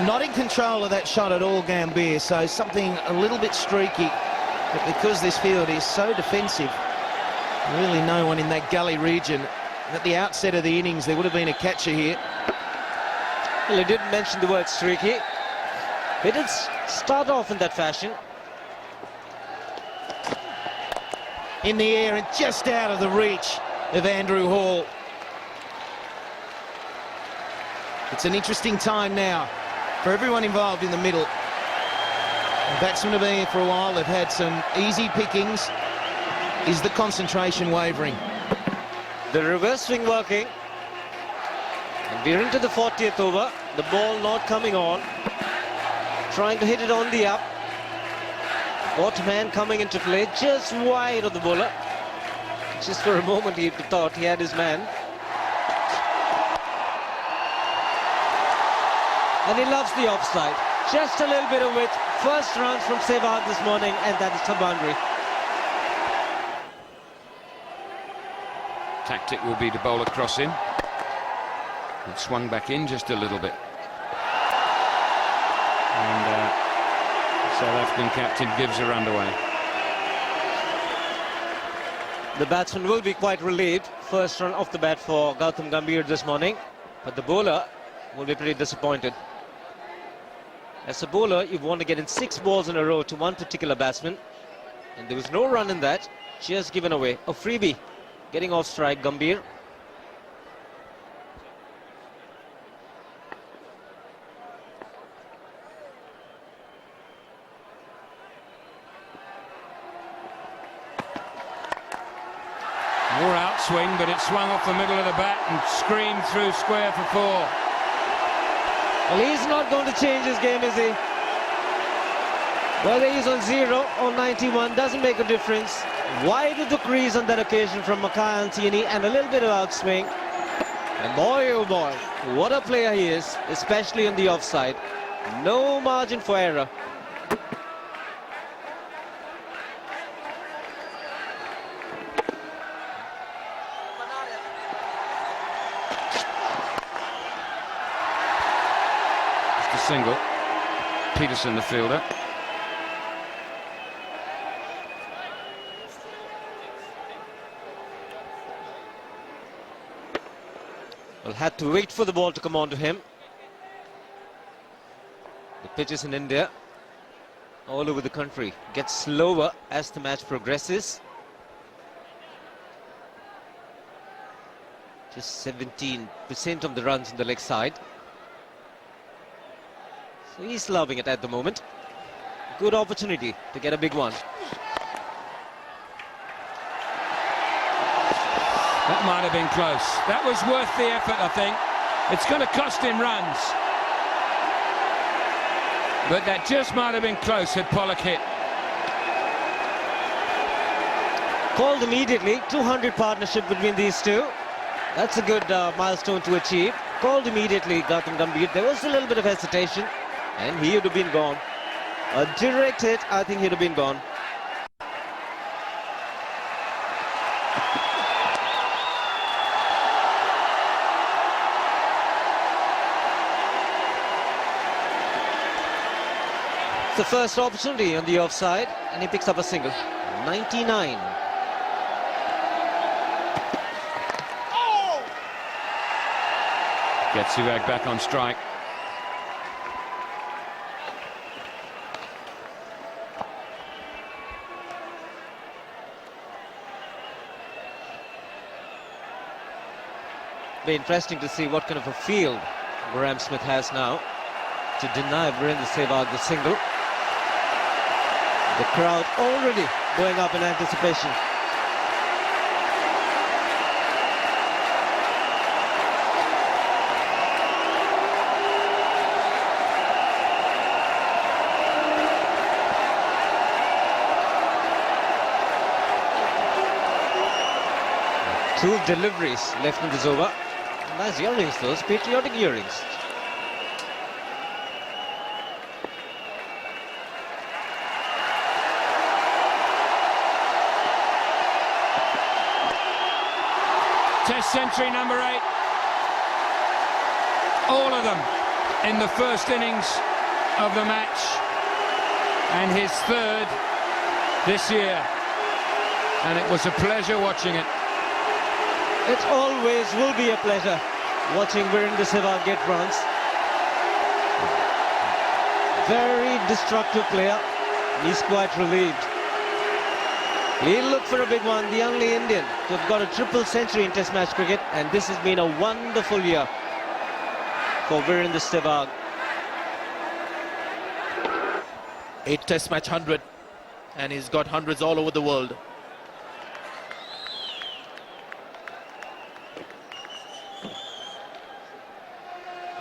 Not in control of that shot at all, Gambhir, so something a little bit streaky. But because this field is so defensive, really no one in that gully region. At the outset of the innings, there would have been a catcher here. Well, he didn't mention the word streaky. He did start off in that fashion. in the air and just out of the reach of Andrew Hall. It's an interesting time now for everyone involved in the middle. The batsmen have been here for a while. They've had some easy pickings. Is the concentration wavering? The reverse swing working. And we're into the 40th over. The ball not coming on. Trying to hit it on the up. Bottom hand coming into play just wide of the bowler. Just for a moment he thought he had his man. And he loves the offside. Just a little bit of it. First runs from Sehwag this morning, and that is the boundary. Tactic will be to bowl across him. It swung back in just a little bit. And South African captain gives a run away. The batsman will be quite relieved. First run off the bat for Gautam Gambhir this morning. But the bowler will be pretty disappointed. As a bowler, you want to get in 6 balls in a row to one particular batsman. And there was no run in that. Just given away. A freebie. Getting off strike, Gambhir. More outswing, but it swung off the middle of the bat and screamed through square for 4. Well, he's not going to change his game, is he? Whether he's on 0 or 91 doesn't make a difference. Wide of the crease on that occasion from Mackay Antini and a little bit of outswing. And boy, oh boy, what a player he is, especially on the offside. No margin for error. Single. Peterson, the fielder. Well, had to wait for the ball to come on to him. The pitches in India, all over the country, get slower as the match progresses. Just 17% of the runs in the leg side. So he's loving it at the moment. Good opportunity to get a big one. That might have been close. That was worth the effort, I think. It's going to cost him runs. But that just might have been close had Pollock hit. Called immediately. 200 partnership between these two. That's a good milestone to achieve. Called immediately, Gautam Gambhir. There was a little bit of hesitation. And he would have been gone. A direct hit, I think he'd have been gone. It's the first opportunity on the offside, and he picks up a single. 99. Gets Sehwag back on strike. Be interesting to see what kind of a field Graham Smith has now to deny Virender Sehwag the single. The crowd already going up in anticipation. Two deliveries left in this over. Nice earrings, those patriotic earrings. Test century number 8. All of them in the first innings of the match. And his 3rd this year. And it was a pleasure watching it. It always will be a pleasure watching Virender Sehwag get runs. Very destructive player. He's quite relieved. He'll look for a big one, the only Indian to have got a triple century in Test match cricket, and this has been a wonderful year for Virender Sehwag. 8 Test match 100, and he's got hundreds all over the world.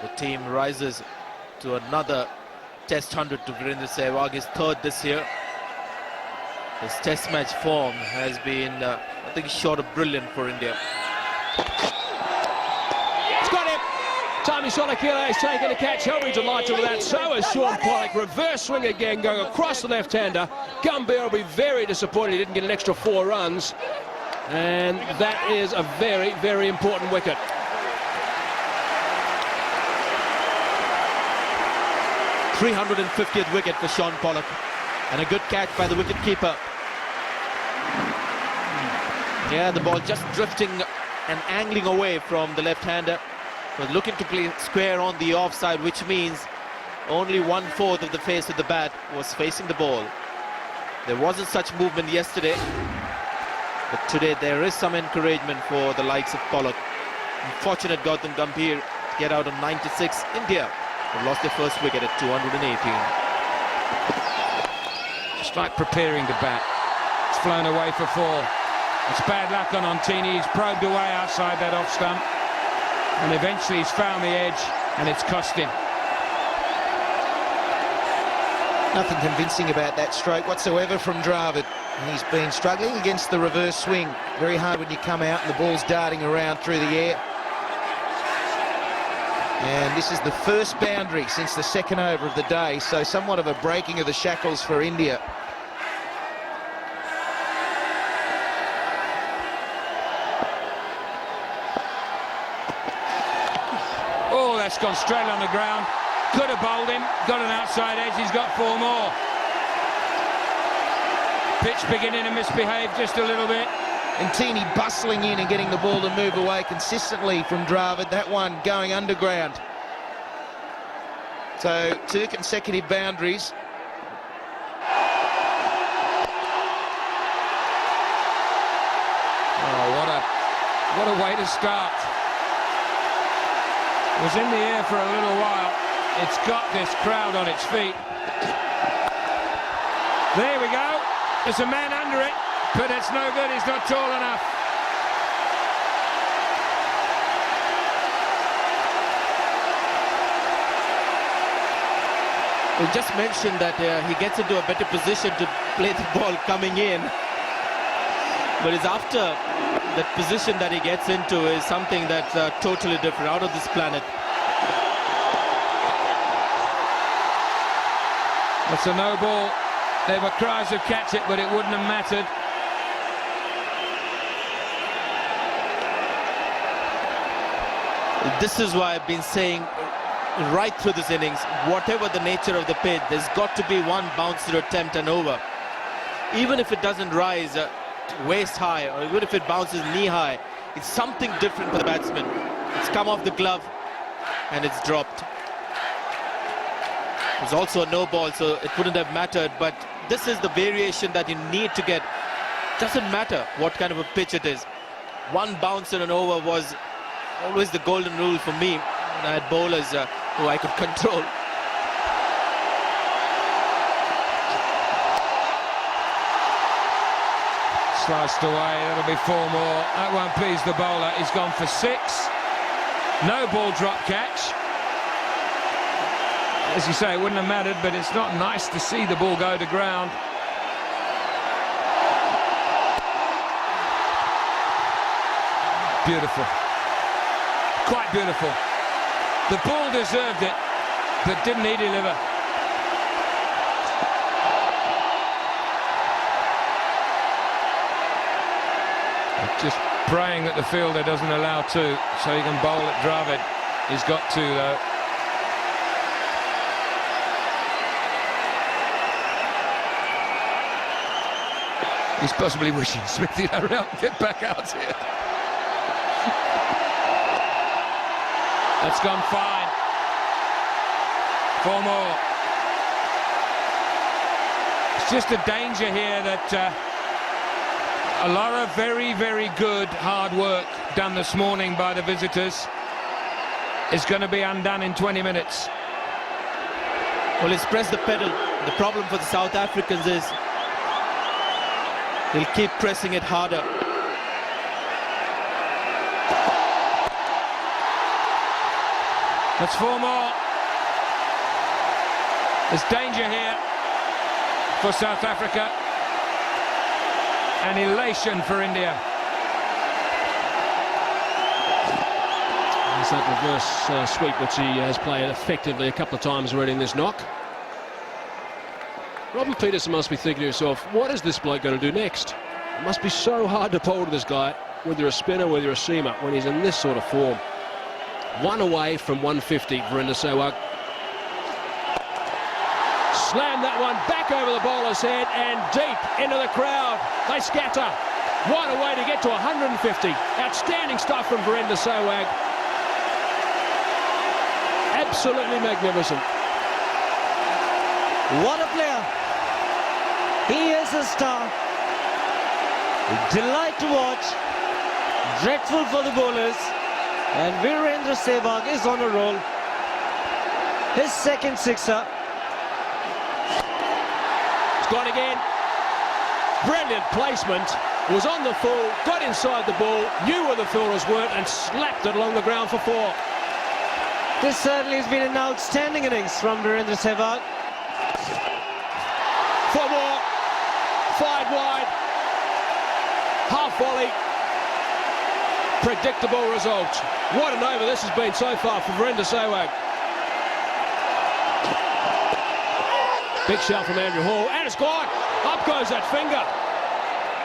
The team rises to another Test 100 to Virender Sehwag, his third this year. His Test match form has been, I think, short of brilliant for India. It's got him! Tommy Solakila has taken a catch. He'll be delighted with that. So is Sean Pollock. Reverse swing again, going across the left-hander. Gambhir will be very disappointed he didn't get an extra 4 runs. And that is a very, very important wicket. th wicket for Sean Pollock, and a good catch by the wicket-keeper. Yeah, the ball just drifting and angling away from the left-hander. Was looking to play square on the offside, which means only 1/4 of the face of the bat was facing the ball. There wasn't such movement yesterday, but today there is some encouragement for the likes of Pollock. Unfortunate Gautam Gambhir to get out on 96. India have lost their first wicket at 218. Just like preparing the bat. It's flown away for 4. It's bad luck on Ontini. He's probed away outside that off stump. And eventually he's found the edge, and it's cost him. Nothing convincing about that stroke whatsoever from Dravid. He's been struggling against the reverse swing. Very hard when you come out and the ball's darting around through the air. And this is the first boundary since the second over of the day, so somewhat of a breaking of the shackles for India. Oh, that's gone straight on the ground. Could have bowled him, got an outside edge, he's got 4 more. Pitch beginning to misbehave just a little bit. And Teeny bustling in and getting the ball to move away consistently from Dravid. That one going underground. So 2 consecutive boundaries. Oh, what a way to start. It was in the air for a little while. It's got this crowd on its feet. There we go. There's a man under it, but it's no good. He's not tall enough. We just mentioned that he gets into a better position to play the ball coming in. But it's after that position that he gets into is something that's totally different, out of this planet. It's a no ball. There were cries of catch it, but it wouldn't have mattered. This is why I've been saying right through this innings, whatever the nature of the pitch, there's got to be one bouncer attempt and over. Even if it doesn't rise waist high, or even if it bounces knee high, it's something different for the batsman. It's come off the glove and it's dropped. It was also a no ball, so it wouldn't have mattered, but this is the variation that you need to get. Doesn't matter what kind of a pitch it is. One bounce and an over was always the golden rule for me when I had bowlers who I could control. Sliced away, that'll be 4 more. That won't please the bowler. He's gone for 6. No ball drop catch. As you say, it wouldn't have mattered, but it's not nice to see the ball go to ground. Beautiful. Quite beautiful. The ball deserved it, but didn't he deliver? Just praying that the fielder doesn't allow 2, so he can bowl at Dravid. He's got 2 though. He's possibly wishing Smithy to hurry up and get back out here. That's gone fine. 4 more. It's just a danger here that A lot of very, very good hard work done this morning by the visitors. It's going to be undone in 20 minutes. Well, he's pressed the pedal. The problem for the South Africans is they'll keep pressing it harder. That's 4 more. There's danger here for South Africa. And elation for India. There's that reverse sweep which he has played effectively a couple of times already in this knock. Robin Peterson must be thinking to himself, what is this bloke going to do next? It must be so hard to bowl to this guy, whether you're a spinner, whether you're a seamer, when he's in this sort of form. 1 away from 150, Virender Sehwag. Slam that one back over the bowler's head and deep into the crowd. They scatter. 1 away to get to 150. Outstanding stuff from Virender Sehwag. Absolutely magnificent. What a player. He is a star. Delight to watch. Dreadful for the bowlers. And Virender Sehwag is on a roll. His second sixer. It's gone again. Brilliant placement. Was on the full, got inside the ball, knew where the fielders weren't and slapped it along the ground for 4. This certainly has been an outstanding innings from Virender Sehwag. 4 more. 5 wide. Half volley. Predictable result. What an over this has been so far for Virender Sehwag. Big shout from Andrew Hall, and it's gone. Up goes that finger.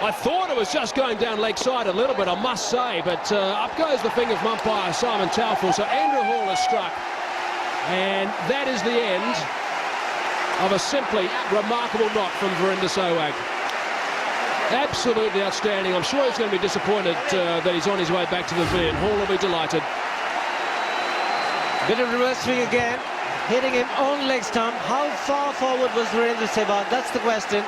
I thought it was just going down leg side a little bit, I must say, but up goes the finger from umpire Simon Taufel. So Andrew Hall has struck, and that is the end of a simply remarkable knock from Virender Sehwag. Absolutely outstanding. I'm sure he's going to be disappointed that he's on his way back to the pavilion. Hall will be delighted. Bit of reverse swing again, hitting him on leg stump. How far forward was Virender Sehwag? That's the question.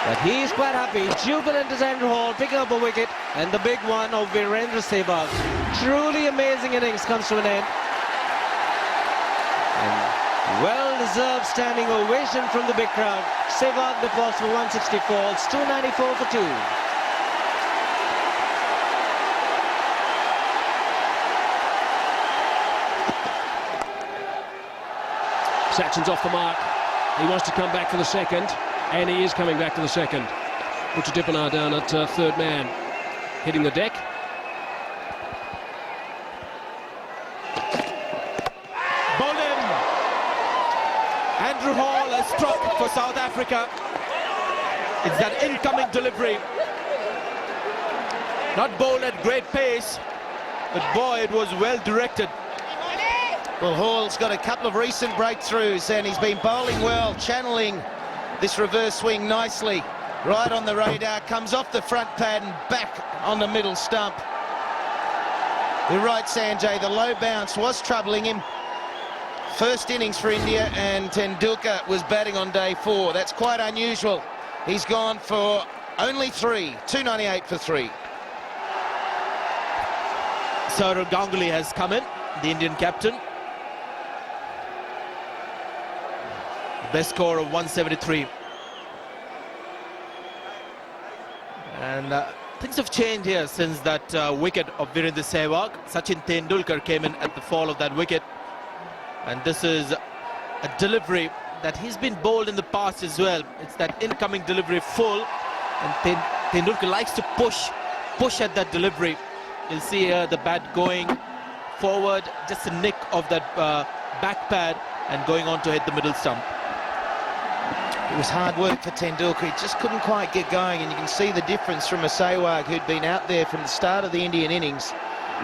But he's quite happy. Jubilant is Andrew Hall, picking up a wicket, and the big one of Virender Sehwag. Truly amazing innings comes to an end. And well-deserved standing ovation from the big crowd. Sehwag the boss for 164. It's 294 for 2. Sachin's off the mark. He wants to come back for the second, and he is coming back to the second. Puts Dipanar down at third man, hitting the deck. Bowled in. Andrew Hall has struck for South Africa. It's that incoming delivery. Not bowled at great pace, but boy, it was well directed. Well, Hall's got a couple of recent breakthroughs and he's been bowling well, channeling this reverse swing nicely. Right on the radar, comes off the front pad and back on the middle stump. You're right, Sanjay, the low bounce was troubling him. First innings for India, and Tendulkar was batting on day 4. That's quite unusual. He's gone for only 3, 298 for 3. Saurav Ganguly has come in, the Indian captain. Best score of 173. And things have changed here since that wicket of Virender Sehwag. Sachin Tendulkar came in at the fall of that wicket. And this is a delivery that he's been bowled in the past as well. It's that incoming delivery full. And Tendulkar likes to push at that delivery. You'll see here the bat going forward, just a nick of that back pad and going on to hit the middle stump. It was hard work for Tendulkar. He just couldn't quite get going, and you can see the difference from a Sehwag who'd been out there from the start of the Indian innings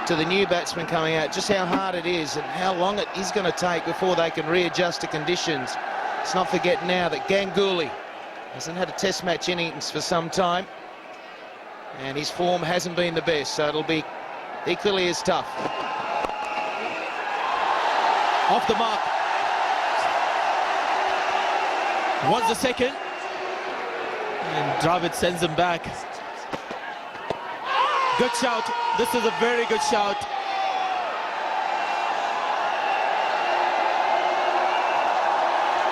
to the new batsman coming out, just how hard it is and how long it is going to take before they can readjust to conditions. Let's not forget now that Ganguly hasn't had a test match innings for some time, and his form hasn't been the best, so it'll be equally as tough. Off the mark. Wants the second, and Dravid sends him back. Good shout. This is a very good shout.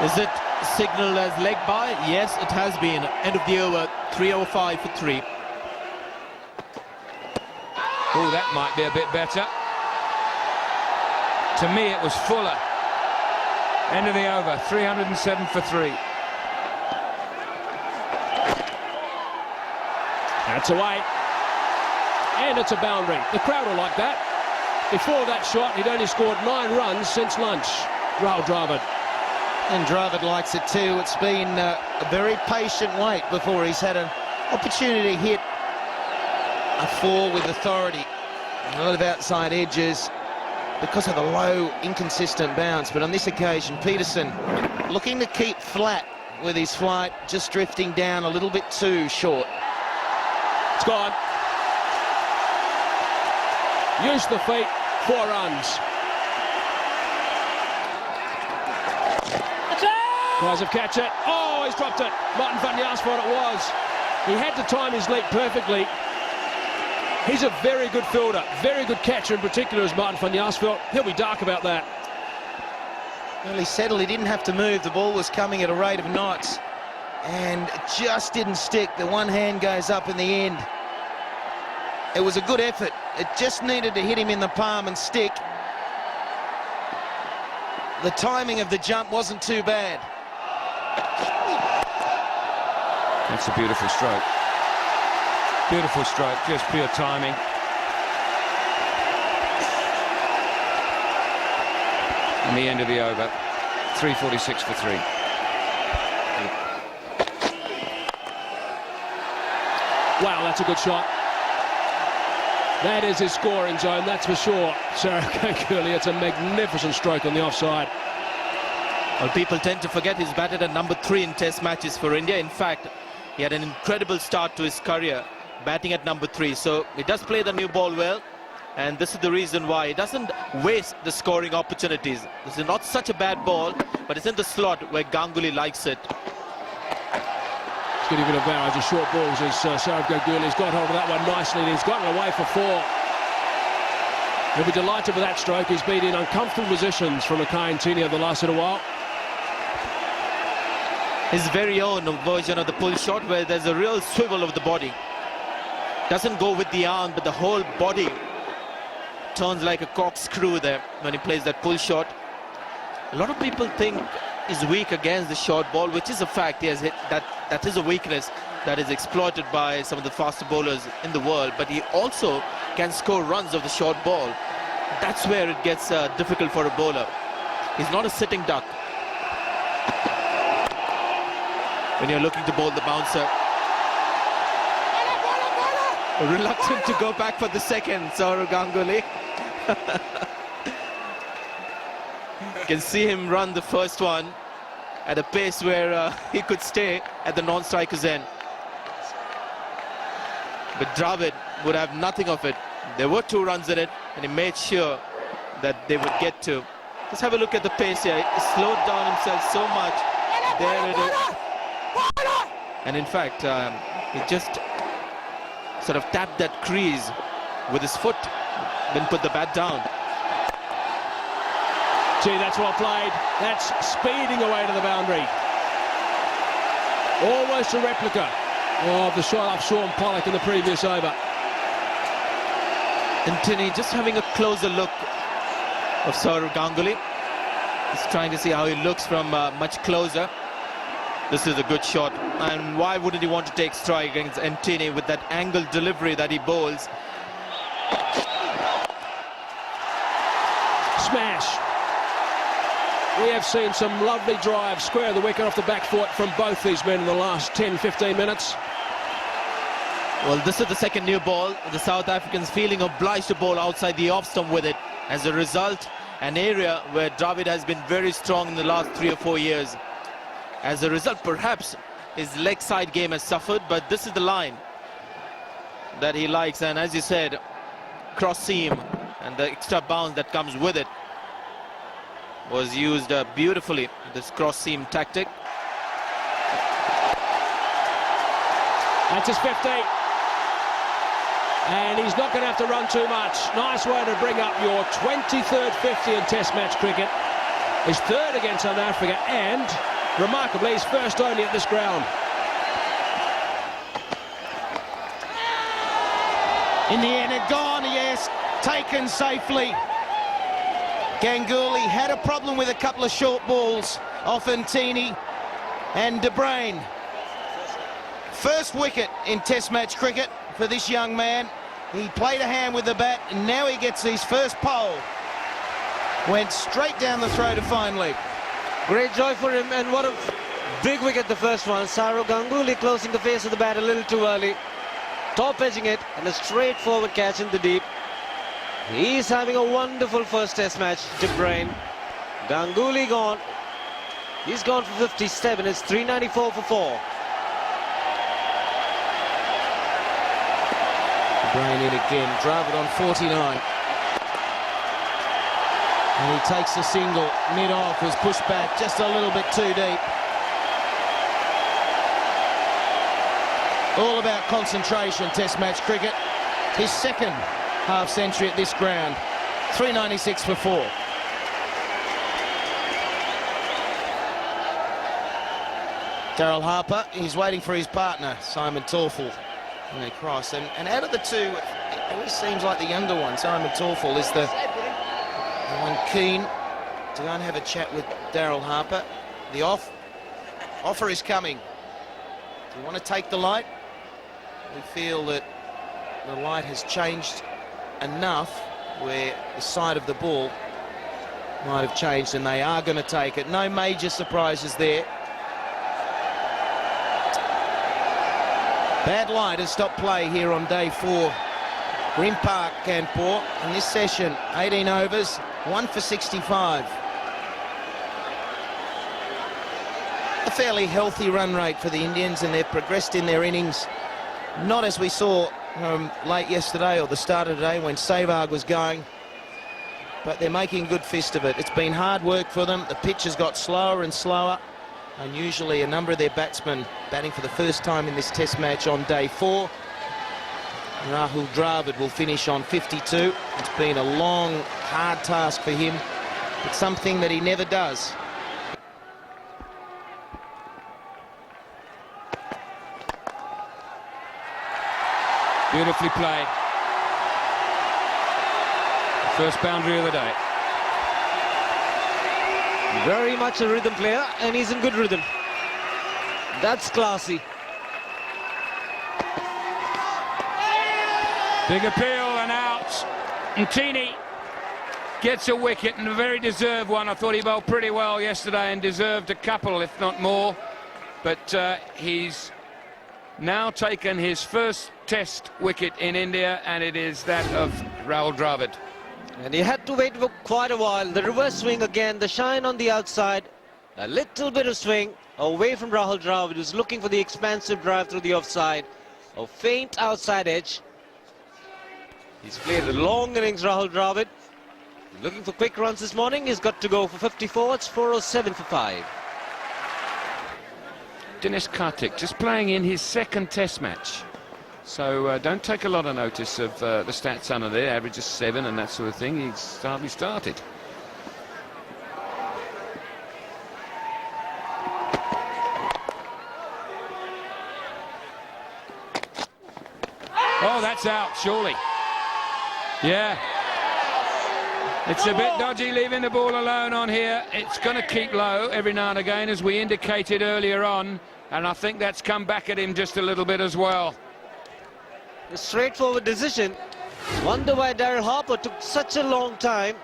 Is it signaled as leg by? Yes, it has been. End of the over, 305 for 3. Oh, that might be a bit better. To me, it was fuller. End of the over, 307 for 3. That's away. And it's a boundary. The crowd will like that. Before that shot, he'd only scored 9 runs since lunch. Rahul Dravid. And Dravid likes it too. It's been a very patient wait before he's had an opportunity to hit a 4 with authority. A lot of outside edges because of the low, inconsistent bounce. But on this occasion, Peterson looking to keep flat with his flight, just drifting down a little bit too short. It's gone. Use the feet, 4 runs. Tries to catch it. Oh, he's dropped it. Martin van Jaarsveld it was. He had to time his leap perfectly. He's a very good fielder, very good catcher in particular as Martin van Jaarsveld. He'll be dark about that. Well, he settled. He didn't have to move. The ball was coming at a rate of knots and just didn't stick. The one hand goes up in the end. It was a good effort. It just needed to hit him in the palm and stick. The timing of the jump wasn't too bad. That's a beautiful stroke. Beautiful stroke, just pure timing. And the end of the over, 346 for 3. Wow, that's a good shot. That is his scoring zone, that's for sure. Sehwag Ganguly, it's a magnificent stroke on the offside. Well, people tend to forget he's batted at number 3 in Test matches for India. In fact, he had an incredible start to his career, batting at number 3. So he does play the new ball well, and this is the reason why he doesn't waste the scoring opportunities. This is not such a bad ball, but it's in the slot where Ganguly likes it. He's getting a bit of barrage of short balls as Sehwag Ganguly's got hold of that one nicely, and he's gotten away for 4. He'll be delighted with that stroke. He's been in uncomfortable positions from Kanpur the last little while. His very own version of the pull shot where there's a real swivel of the body. Doesn't go with the arm, but the whole body turns like a corkscrew there when he plays that pull shot. A lot of people think he's weak against the short ball, which is a fact. He has hit that is a weakness that is exploited by some of the faster bowlers in the world, but he also can score runs of the short ball. That's where it gets difficult for a bowler. He's not a sitting duck. When you're looking to bowl the bouncer. Reluctant to go back for the second, Sehwag Ganguly. You can see him run the first one at a pace where he could stay at the non-striker's end. But Dravid would have nothing of it. There were 2 runs in it, and he made sure that they would get to. Just have a look at the pace here. He slowed down himself so much. There it is. And in fact, he just sort of tapped that crease with his foot, then put the bat down. Gee, that's well played. That's speeding away to the boundary. Almost a replica of the shot off Sean Pollock in the previous over. And Tinny just having a closer look of Sehwag Ganguly. He's trying to see how he looks from much closer. This is a good shot, and why wouldn't he want to take strike against Ntini with that angled delivery that he bowls? Smash. We have seen some lovely drives square of the wicket off the back foot from both these men in the last 10-15 minutes. Well, this is the second new ball. The South Africans feeling obliged to bowl outside the off stump with it. As a result, an area where Dravid has been very strong in the last 3 or 4 years. As a result, perhaps his leg side game has suffered, but this is the line that he likes. And as you said, cross seam and the extra bounce that comes with it was used beautifully, this cross seam tactic. That's his 50. And he's not going to have to run too much. Nice way to bring up your 23rd 50 in Test match cricket. His third against South Africa, and remarkably his first only at this ground. In the end, it gone, yes, taken safely. Ganguly had a problem with a couple of short balls off Ntini and De Bruyne. First wicket in Test match cricket for this young man. He played a hand with the bat, and now he gets his first pole. Went straight down the throat of fine leg. Great joy for him, and what a big wicket, the first one. Sourav Ganguly closing the face of the bat a little too early. Top edging it, and a straightforward catch in the deep. He's having a wonderful first Test match, De Bruyne. Ganguly gone. He's gone for 57. It's 394 for 4. Brain in again, Dravid on 49. And he takes a single, mid-off, was pushed back just a little bit too deep. All about concentration, Test match cricket. His second half century at this ground. 396 for 4. Daryl Harper, he's waiting for his partner, Simon Torfel. And they cross, and out of the two, it always seems like the younger one, Simon Torfel, is the one keen to go and have a chat with Daryl Harper. The offer is coming. Do you want to take the light? We feel that the light has changed enough where the side of the ball might have changed, and they are going to take it. No major surprises there. Bad light has stopped play here on day 4. Green Park, Kanpur, in this session, 18 overs, 1 for 65. A fairly healthy run rate for the Indians, and they've progressed in their innings. Not as we saw late yesterday or the start of today when Sehwag was going, but they're making a good fist of it. It's been hard work for them. The pitch has got slower and slower. Unusually, a number of their batsmen batting for the first time in this Test match on day 4. Rahul Dravid will finish on 52. It's been a long, hard task for him, but something that he never does. Beautifully played. First boundary of the day. Very much a rhythm player, and he's in good rhythm. That's classy. Big appeal and out. Ntini gets a wicket, and a very deserved one. I thought he bowled pretty well yesterday and deserved a couple, if not more. But he's now taken his first Test wicket in India, and it is that of Rahul Dravid. And he had to wait for quite a while. The reverse swing again, the shine on the outside. A little bit of swing away from Rahul Dravid, who's looking for the expansive drive through the offside. A faint outside edge. He's played a long innings, Rahul Dravid. Looking for quick runs this morning. He's got to go for 54. It's 407 for 5. Dinesh Karthik just playing in his second Test match. So don't take a lot of notice of the stats under there, average of 7 and that sort of thing. He's hardly started. Oh, that's out, surely. Yeah. It's a bit dodgy leaving the ball alone on here. It's going to keep low every now and again, as we indicated earlier on. And I think that's come back at him just a little bit as well. A straightforward decision. Wonder why Daryl Harper took such a long time.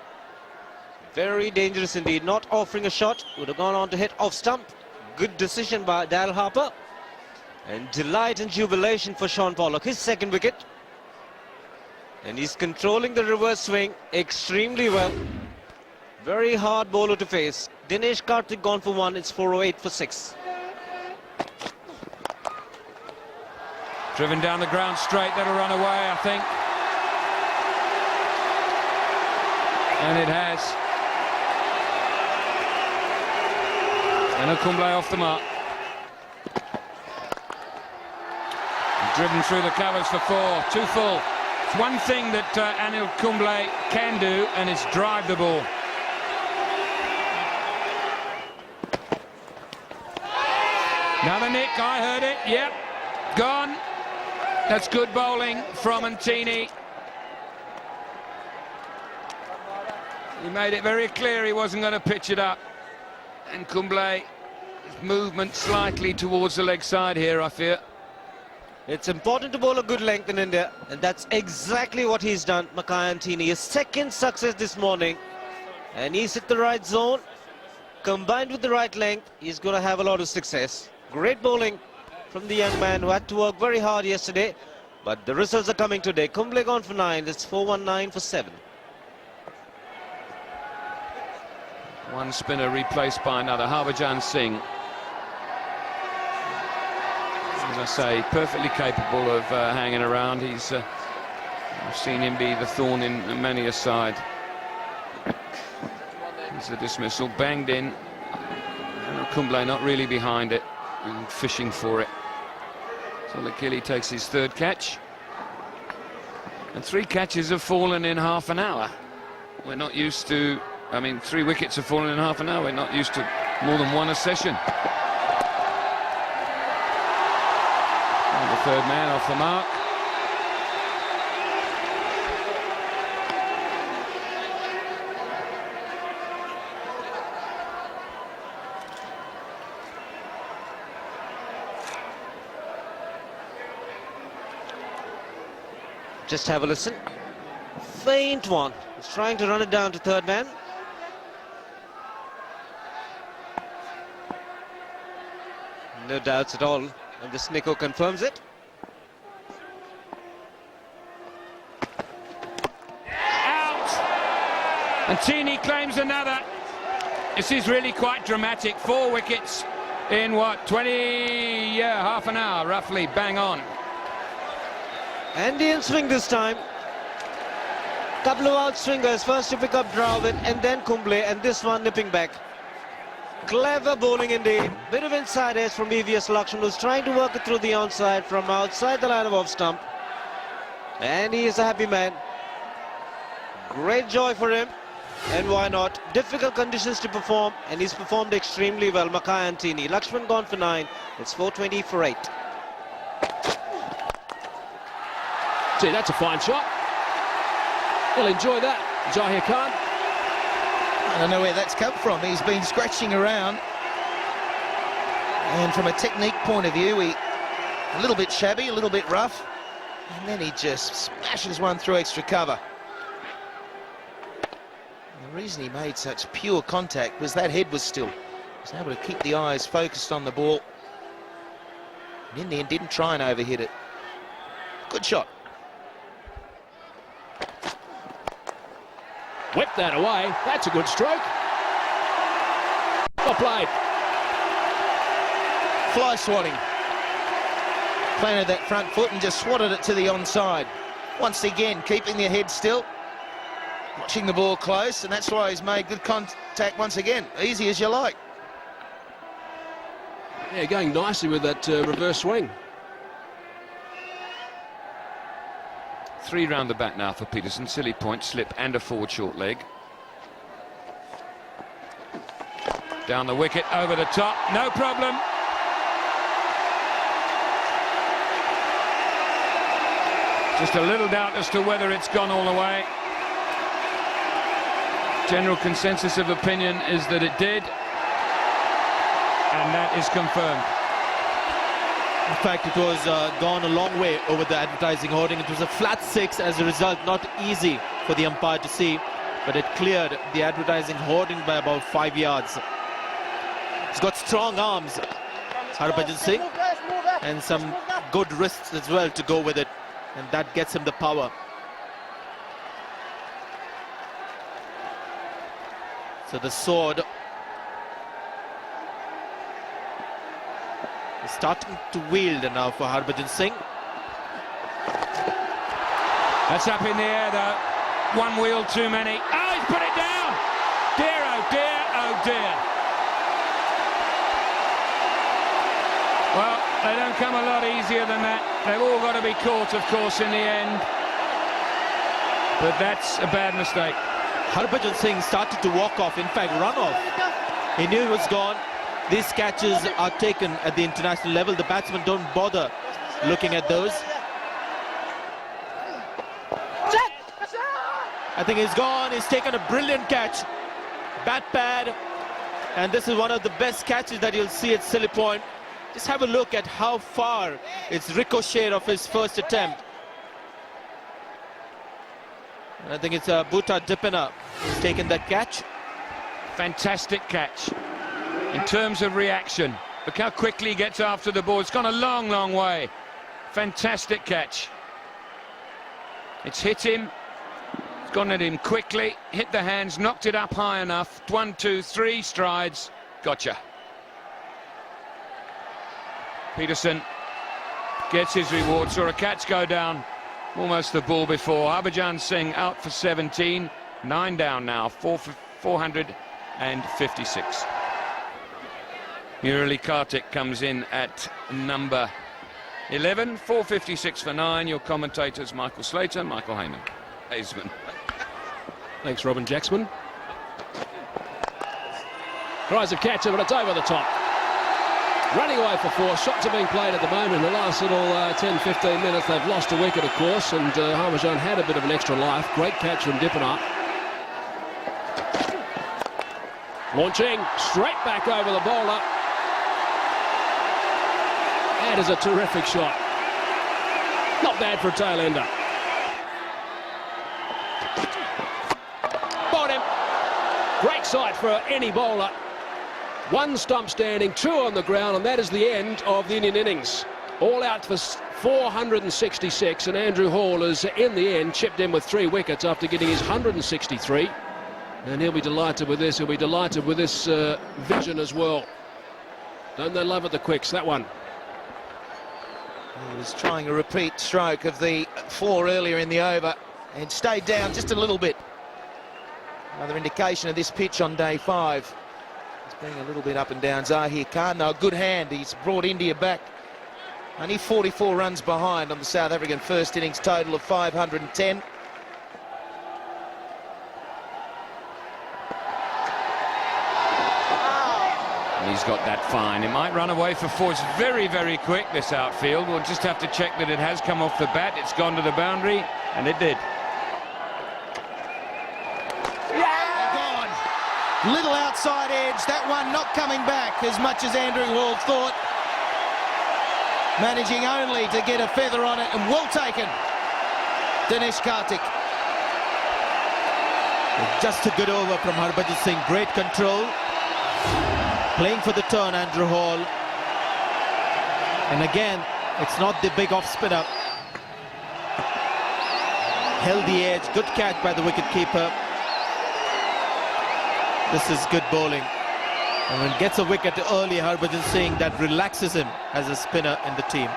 Very dangerous indeed. Not offering a shot. Would have gone on to hit off stump. Good decision by Daryl Harper. And delight and jubilation for Sean Pollock. His second wicket. And he's controlling the reverse swing extremely well. Very hard bowler to face. Dinesh Karthik gone for 1. It's 408 for 6. Driven down the ground straight, that'll run away, I think. And it has. And Kumble off the mark. Driven through the covers for 4, too full. It's one thing that Anil Kumble can do, and it's drive the ball. Another nick, I heard it, yep, gone. That's good bowling from Antini. He made it very clear he wasn't going to pitch it up. And Kumble, movement slightly towards the leg side here, I fear. It's important to bowl a good length in India, and that's exactly what he's done. Makai Antini, his second success this morning, and he's hit the right zone. Combined with the right length, he's going to have a lot of success. Great bowling from the young man who had to work very hard yesterday, but the results are coming today. Kumble gone for 9, it's 4-1-9 for 7. One spinner replaced by another, Harbhajan Singh. As I say, perfectly capable of hanging around. I've seen him be the thorn in many a side. Here's the dismissal, banged in. Kumble not really behind it and fishing for it. So Lakili takes his third catch. And 3 catches have fallen in half an hour. We're not used to, 3 wickets have fallen in half an hour. We're not used to more than 1 a session. And the third man off the mark. Just have a listen. Faint one. He's trying to run it down to third man. No doubts at all. And this Nico confirms it. Out! Antini claims another. This is really quite dramatic. 4 wickets in what, 20, half an hour, roughly, bang on. Andean swing this time. Couple of out swingers. First to pick up Dravid and then Kumble, and this one nipping back. Clever bowling indeed. Bit of inside edge from EVS Lakshman, who's trying to work it through the onside from outside the line of off stump. And he is a happy man. Great joy for him. And why not? Difficult conditions to perform, and he's performed extremely well. Makai Antini. Lakshman gone for 9. It's 420 for 8. Gee, that's a fine shot. He'll enjoy that, Zahir Khan. I don't know where that's come from. He's been scratching around. And from a technique point of view, a little bit shabby, a little bit rough. And then he just smashes one through extra cover. And the reason he made such pure contact was that head was still. He was able to keep the eyes focused on the ball. And in the end, didn't try and overhit it. Good shot. Whip that away. That's a good stroke. Well played. Fly swatting. Planted that front foot and just swatted it to the onside. Once again, keeping their head still. Watching the ball close, and that's why he's made good contact once again. Easy as you like. Yeah, going nicely with that reverse swing. 3 round the bat now for Peterson. Silly point, slip and a forward short leg. Down the wicket, over the top, no problem. Just a little doubt as to whether it's gone all the way. General consensus of opinion is that it did, and that is confirmed. In fact, it was gone a long way over the advertising hoarding. It was a flat 6 as a result, not easy for the umpire to see, but it cleared the advertising hoarding by about 5 yards. He's got strong arms, Harbhajan Singh, and some good wrists as well to go with it, and that gets him the power. So the sword is starting to wield now for Harbhajan Singh. That's up in the air though. 1 wheel too many. Oh, he's put it down! Dear, oh dear, oh dear. Well, they don't come a lot easier than that. They've all got to be caught, of course, in the end. but that's a bad mistake. Harbhajan Singh started to walk off, in fact run off. He knew he was gone. These catches are taken at the international level. The batsmen don't bother looking at those. I think he's gone. He's taken a brilliant catch. Bat pad. And this is one of the best catches that you'll see at Silly Point. Just have a look at how far it's ricocheted of his first attempt. And I think it's Bhuta Dipena who's taken that catch. Fantastic catch. In terms of reaction, look how quickly he gets after the ball. It's gone a long, long way. Fantastic catch. It's hit him. It's gone at him quickly, hit the hands, knocked it up high enough. 1, 2, 3 strides. Gotcha. Peterson gets his reward. Saw a catch go down almost the ball before. Harbhajan Singh out for 17. 9 down now. 456. Murali Kartik comes in at number 11. 456 for 9. Your commentators Michael Slater, Michael Hazeman. Thanks, Robin Jacksman. Tries to catch him, but it's over the top. Running away for 4. Shots are being played at the moment. In the last little 10-15 minutes, they've lost a wicket, of course, and Harbhajan had a bit of an extra life. Great catch from Dipena. Launching straight back over the bowler. That is a terrific shot. Not bad for a tail ender. Bowled him. Great sight for any bowler. 1 stump standing, 2 on the ground, and that is the end of the Indian innings. All out for 466, and Andrew Hall has, in the end, chipped in with 3 wickets after getting his 163. And he'll be delighted with this. He'll be delighted with this vision as well. Don't they love it, the quicks, that one? He was trying a repeat stroke of the 4 earlier in the over and stayed down just a little bit. Another indication of this pitch on day 5. It's being a little bit up and down. Zahir Khan, though, good hand. He's brought India back. Only 44 runs behind on the South African first innings total of 510. He's got that fine. It might run away for 4. It's very, very quick, this outfield. We'll just have to check that it has come off the bat. It's gone to the boundary, and it did. Gone. Little outside edge. That one not coming back as much as Andrew Hall thought. Managing only to get a feather on it, and well taken. Dinesh Karthik. Just a good over from Harbhajan Singh. Great control. Playing for the turn, Andrew Hall. And again, it's not the big off-spinner. Held the edge. Good catch by the wicket-keeper. This is good bowling. And when gets a wicket early, Harbhajan Singh, that relaxes him as a spinner in the team.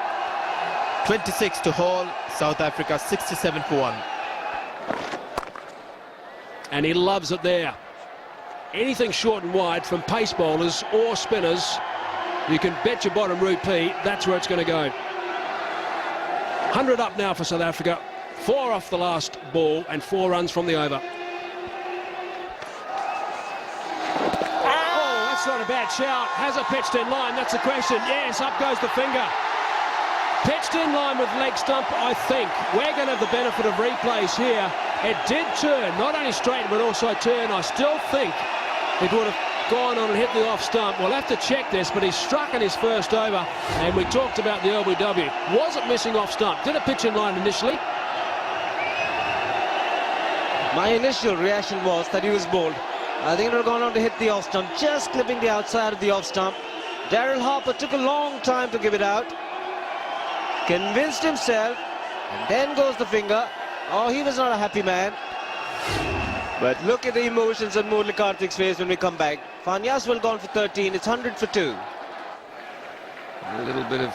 26 to Hall. South Africa 67 for 1. And he loves it there. Anything short and wide from pace bowlers or spinners, you can bet your bottom rupee that's where it's going to go. 100 up now for South Africa. 4 off the last ball and 4 runs from the over. Oh, that's not a bad shout. Has it pitched in line? That's the question. Yes, up goes the finger. Pitched in line with leg stump, I think. We're going to have the benefit of replays here. It did turn, not only straight but also turn. I still think it would have gone on and hit the off stump. We'll have to check this, but he struck in his first over, and we talked about the LBW. Was it missing off stump? Did it pitch in line initially? My initial reaction was that he was bowled. I think it would have gone on to hit the off stump, just clipping the outside of the off stump. Daryl Harper took a long time to give it out. Convinced himself, and then goes the finger. Oh, he was not a happy man. But look at the emotions on Murali Karthik's face when we come back. Fanyas will gone for 13. It's 100 for 2. A little bit of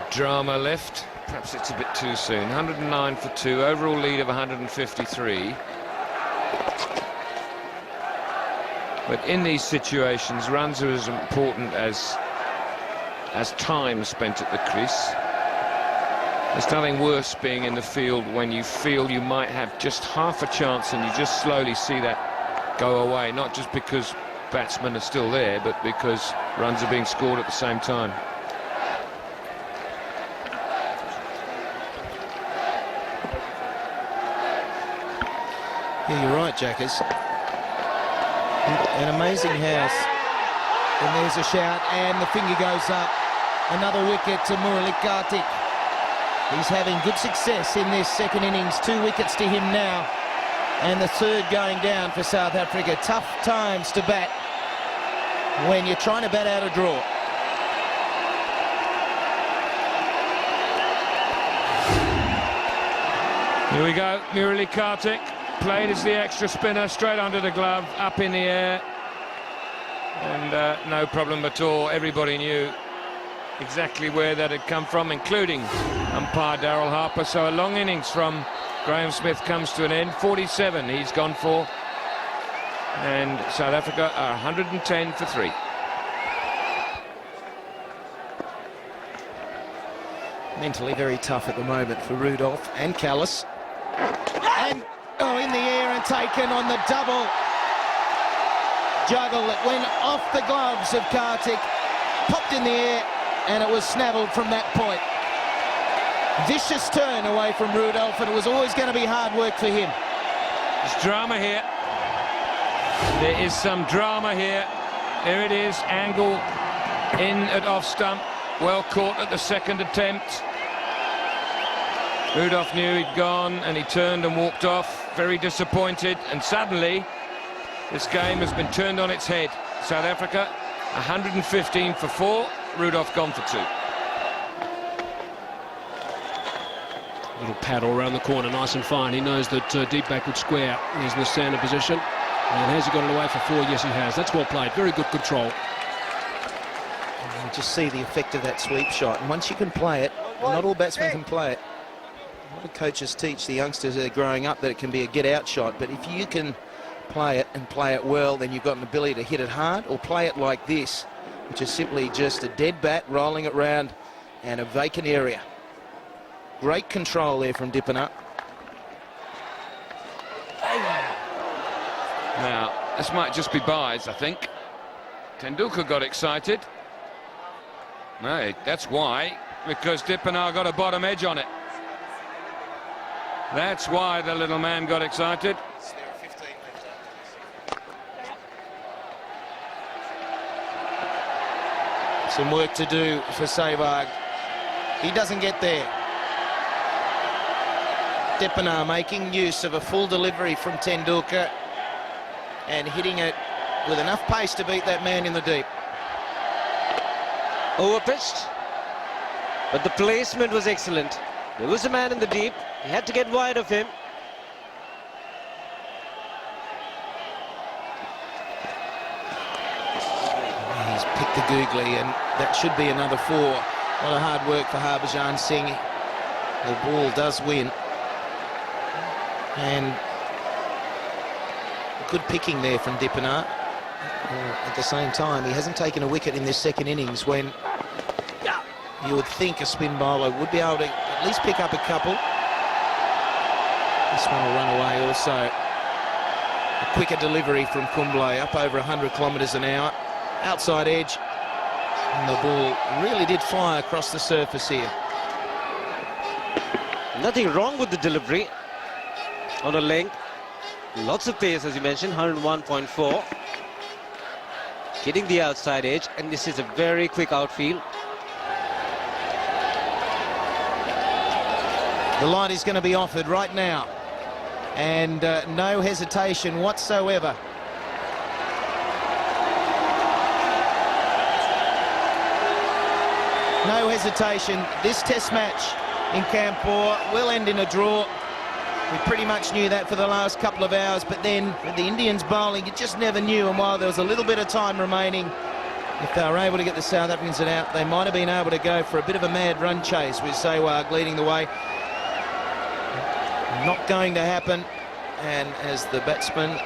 drama left. Perhaps it's a bit too soon. 109 for 2. Overall lead of 153. But in these situations, runs are as important as time spent at the crease. There's nothing worse being in the field when you feel you might have just half a chance and you just slowly see that go away, not just because batsmen are still there, but because runs are being scored at the same time. Yeah, you're right, Jackers. An amazing house. And there's a shout, and the finger goes up. Another wicket to Murali Kartik. He's having good success in this second innings. 2 wickets to him now. And the third going down for South Africa. Tough times to bat when you're trying to bat out a draw. Here we go, Murali Kartik. Played as the extra spinner, straight under the glove, up in the air. And no problem at all. Everybody knew exactly where that had come from, including umpire Darrell Harper. So a long innings from Graham Smith comes to an end. 47 he's gone for. And South Africa are 110 for 3. Mentally very tough at the moment for Rudolph and Callis. And in the air and taken on the double juggle that went off the gloves of Kartik, popped in the air, and it was snavelled from that point. Vicious turn away from Rudolph, and it was always going to be hard work for him. There's drama here. There is some drama here. There it is, angle in at off stump, well caught at the second attempt. Rudolph knew he'd gone and he turned and walked off, very disappointed, and suddenly this game has been turned on its head. South Africa 115 for 4, Rudolph gone for 2. Little paddle around the corner, nice and fine. He knows that deep backward square is in the standard position. And has he got it away for 4? Yes, he has. That's well played. Very good control. You just see the effect of that sweep shot. And once you can play it, not all batsmen can play it. A lot of coaches teach the youngsters that are growing up that it can be a get-out shot. But if you can play it and play it well, then you've got an ability to hit it hard or play it like this, which is simply just a dead bat, rolling it round and a vacant area. Great control there from Dippenaar. Now, this might just be buys, I think. Tendulkar got excited. No, that's why, because Dippenaar got a bottom edge on it. That's why the little man got excited. Some work to do for Sehwag. He doesn't get there. Dippenaar making use of a full delivery from Tendulkar and hitting it with enough pace to beat that man in the deep. Overpitched, but the placement was excellent. There was a man in the deep. He had to get wide of him. He's picked the googly, and that should be another 4. A lot of hard work for Harbhajan Singh. The ball does win. And good picking there from Dippenaar. At the same time, he hasn't taken a wicket in this second innings when you would think a spin bowler would be able to at least pick up a couple. This one will run away also. A quicker delivery from Kumble, up over 100 kilometres an hour. Outside edge. And the ball really did fly across the surface here. Nothing wrong with the delivery. On a length. Lots of pace, as you mentioned, 101.4. Hitting the outside edge, and this is a very quick outfield. The line is going to be offered right now, and no hesitation whatsoever. No hesitation. This test match in Kanpur will end in a draw. We pretty much knew that for the last couple of hours, but then with the Indians bowling, you just never knew. And while there was a little bit of time remaining, if they were able to get the South Africans out, they might have been able to go for a bit of a mad run chase with Sehwag leading the way. Not going to happen, and as the batsman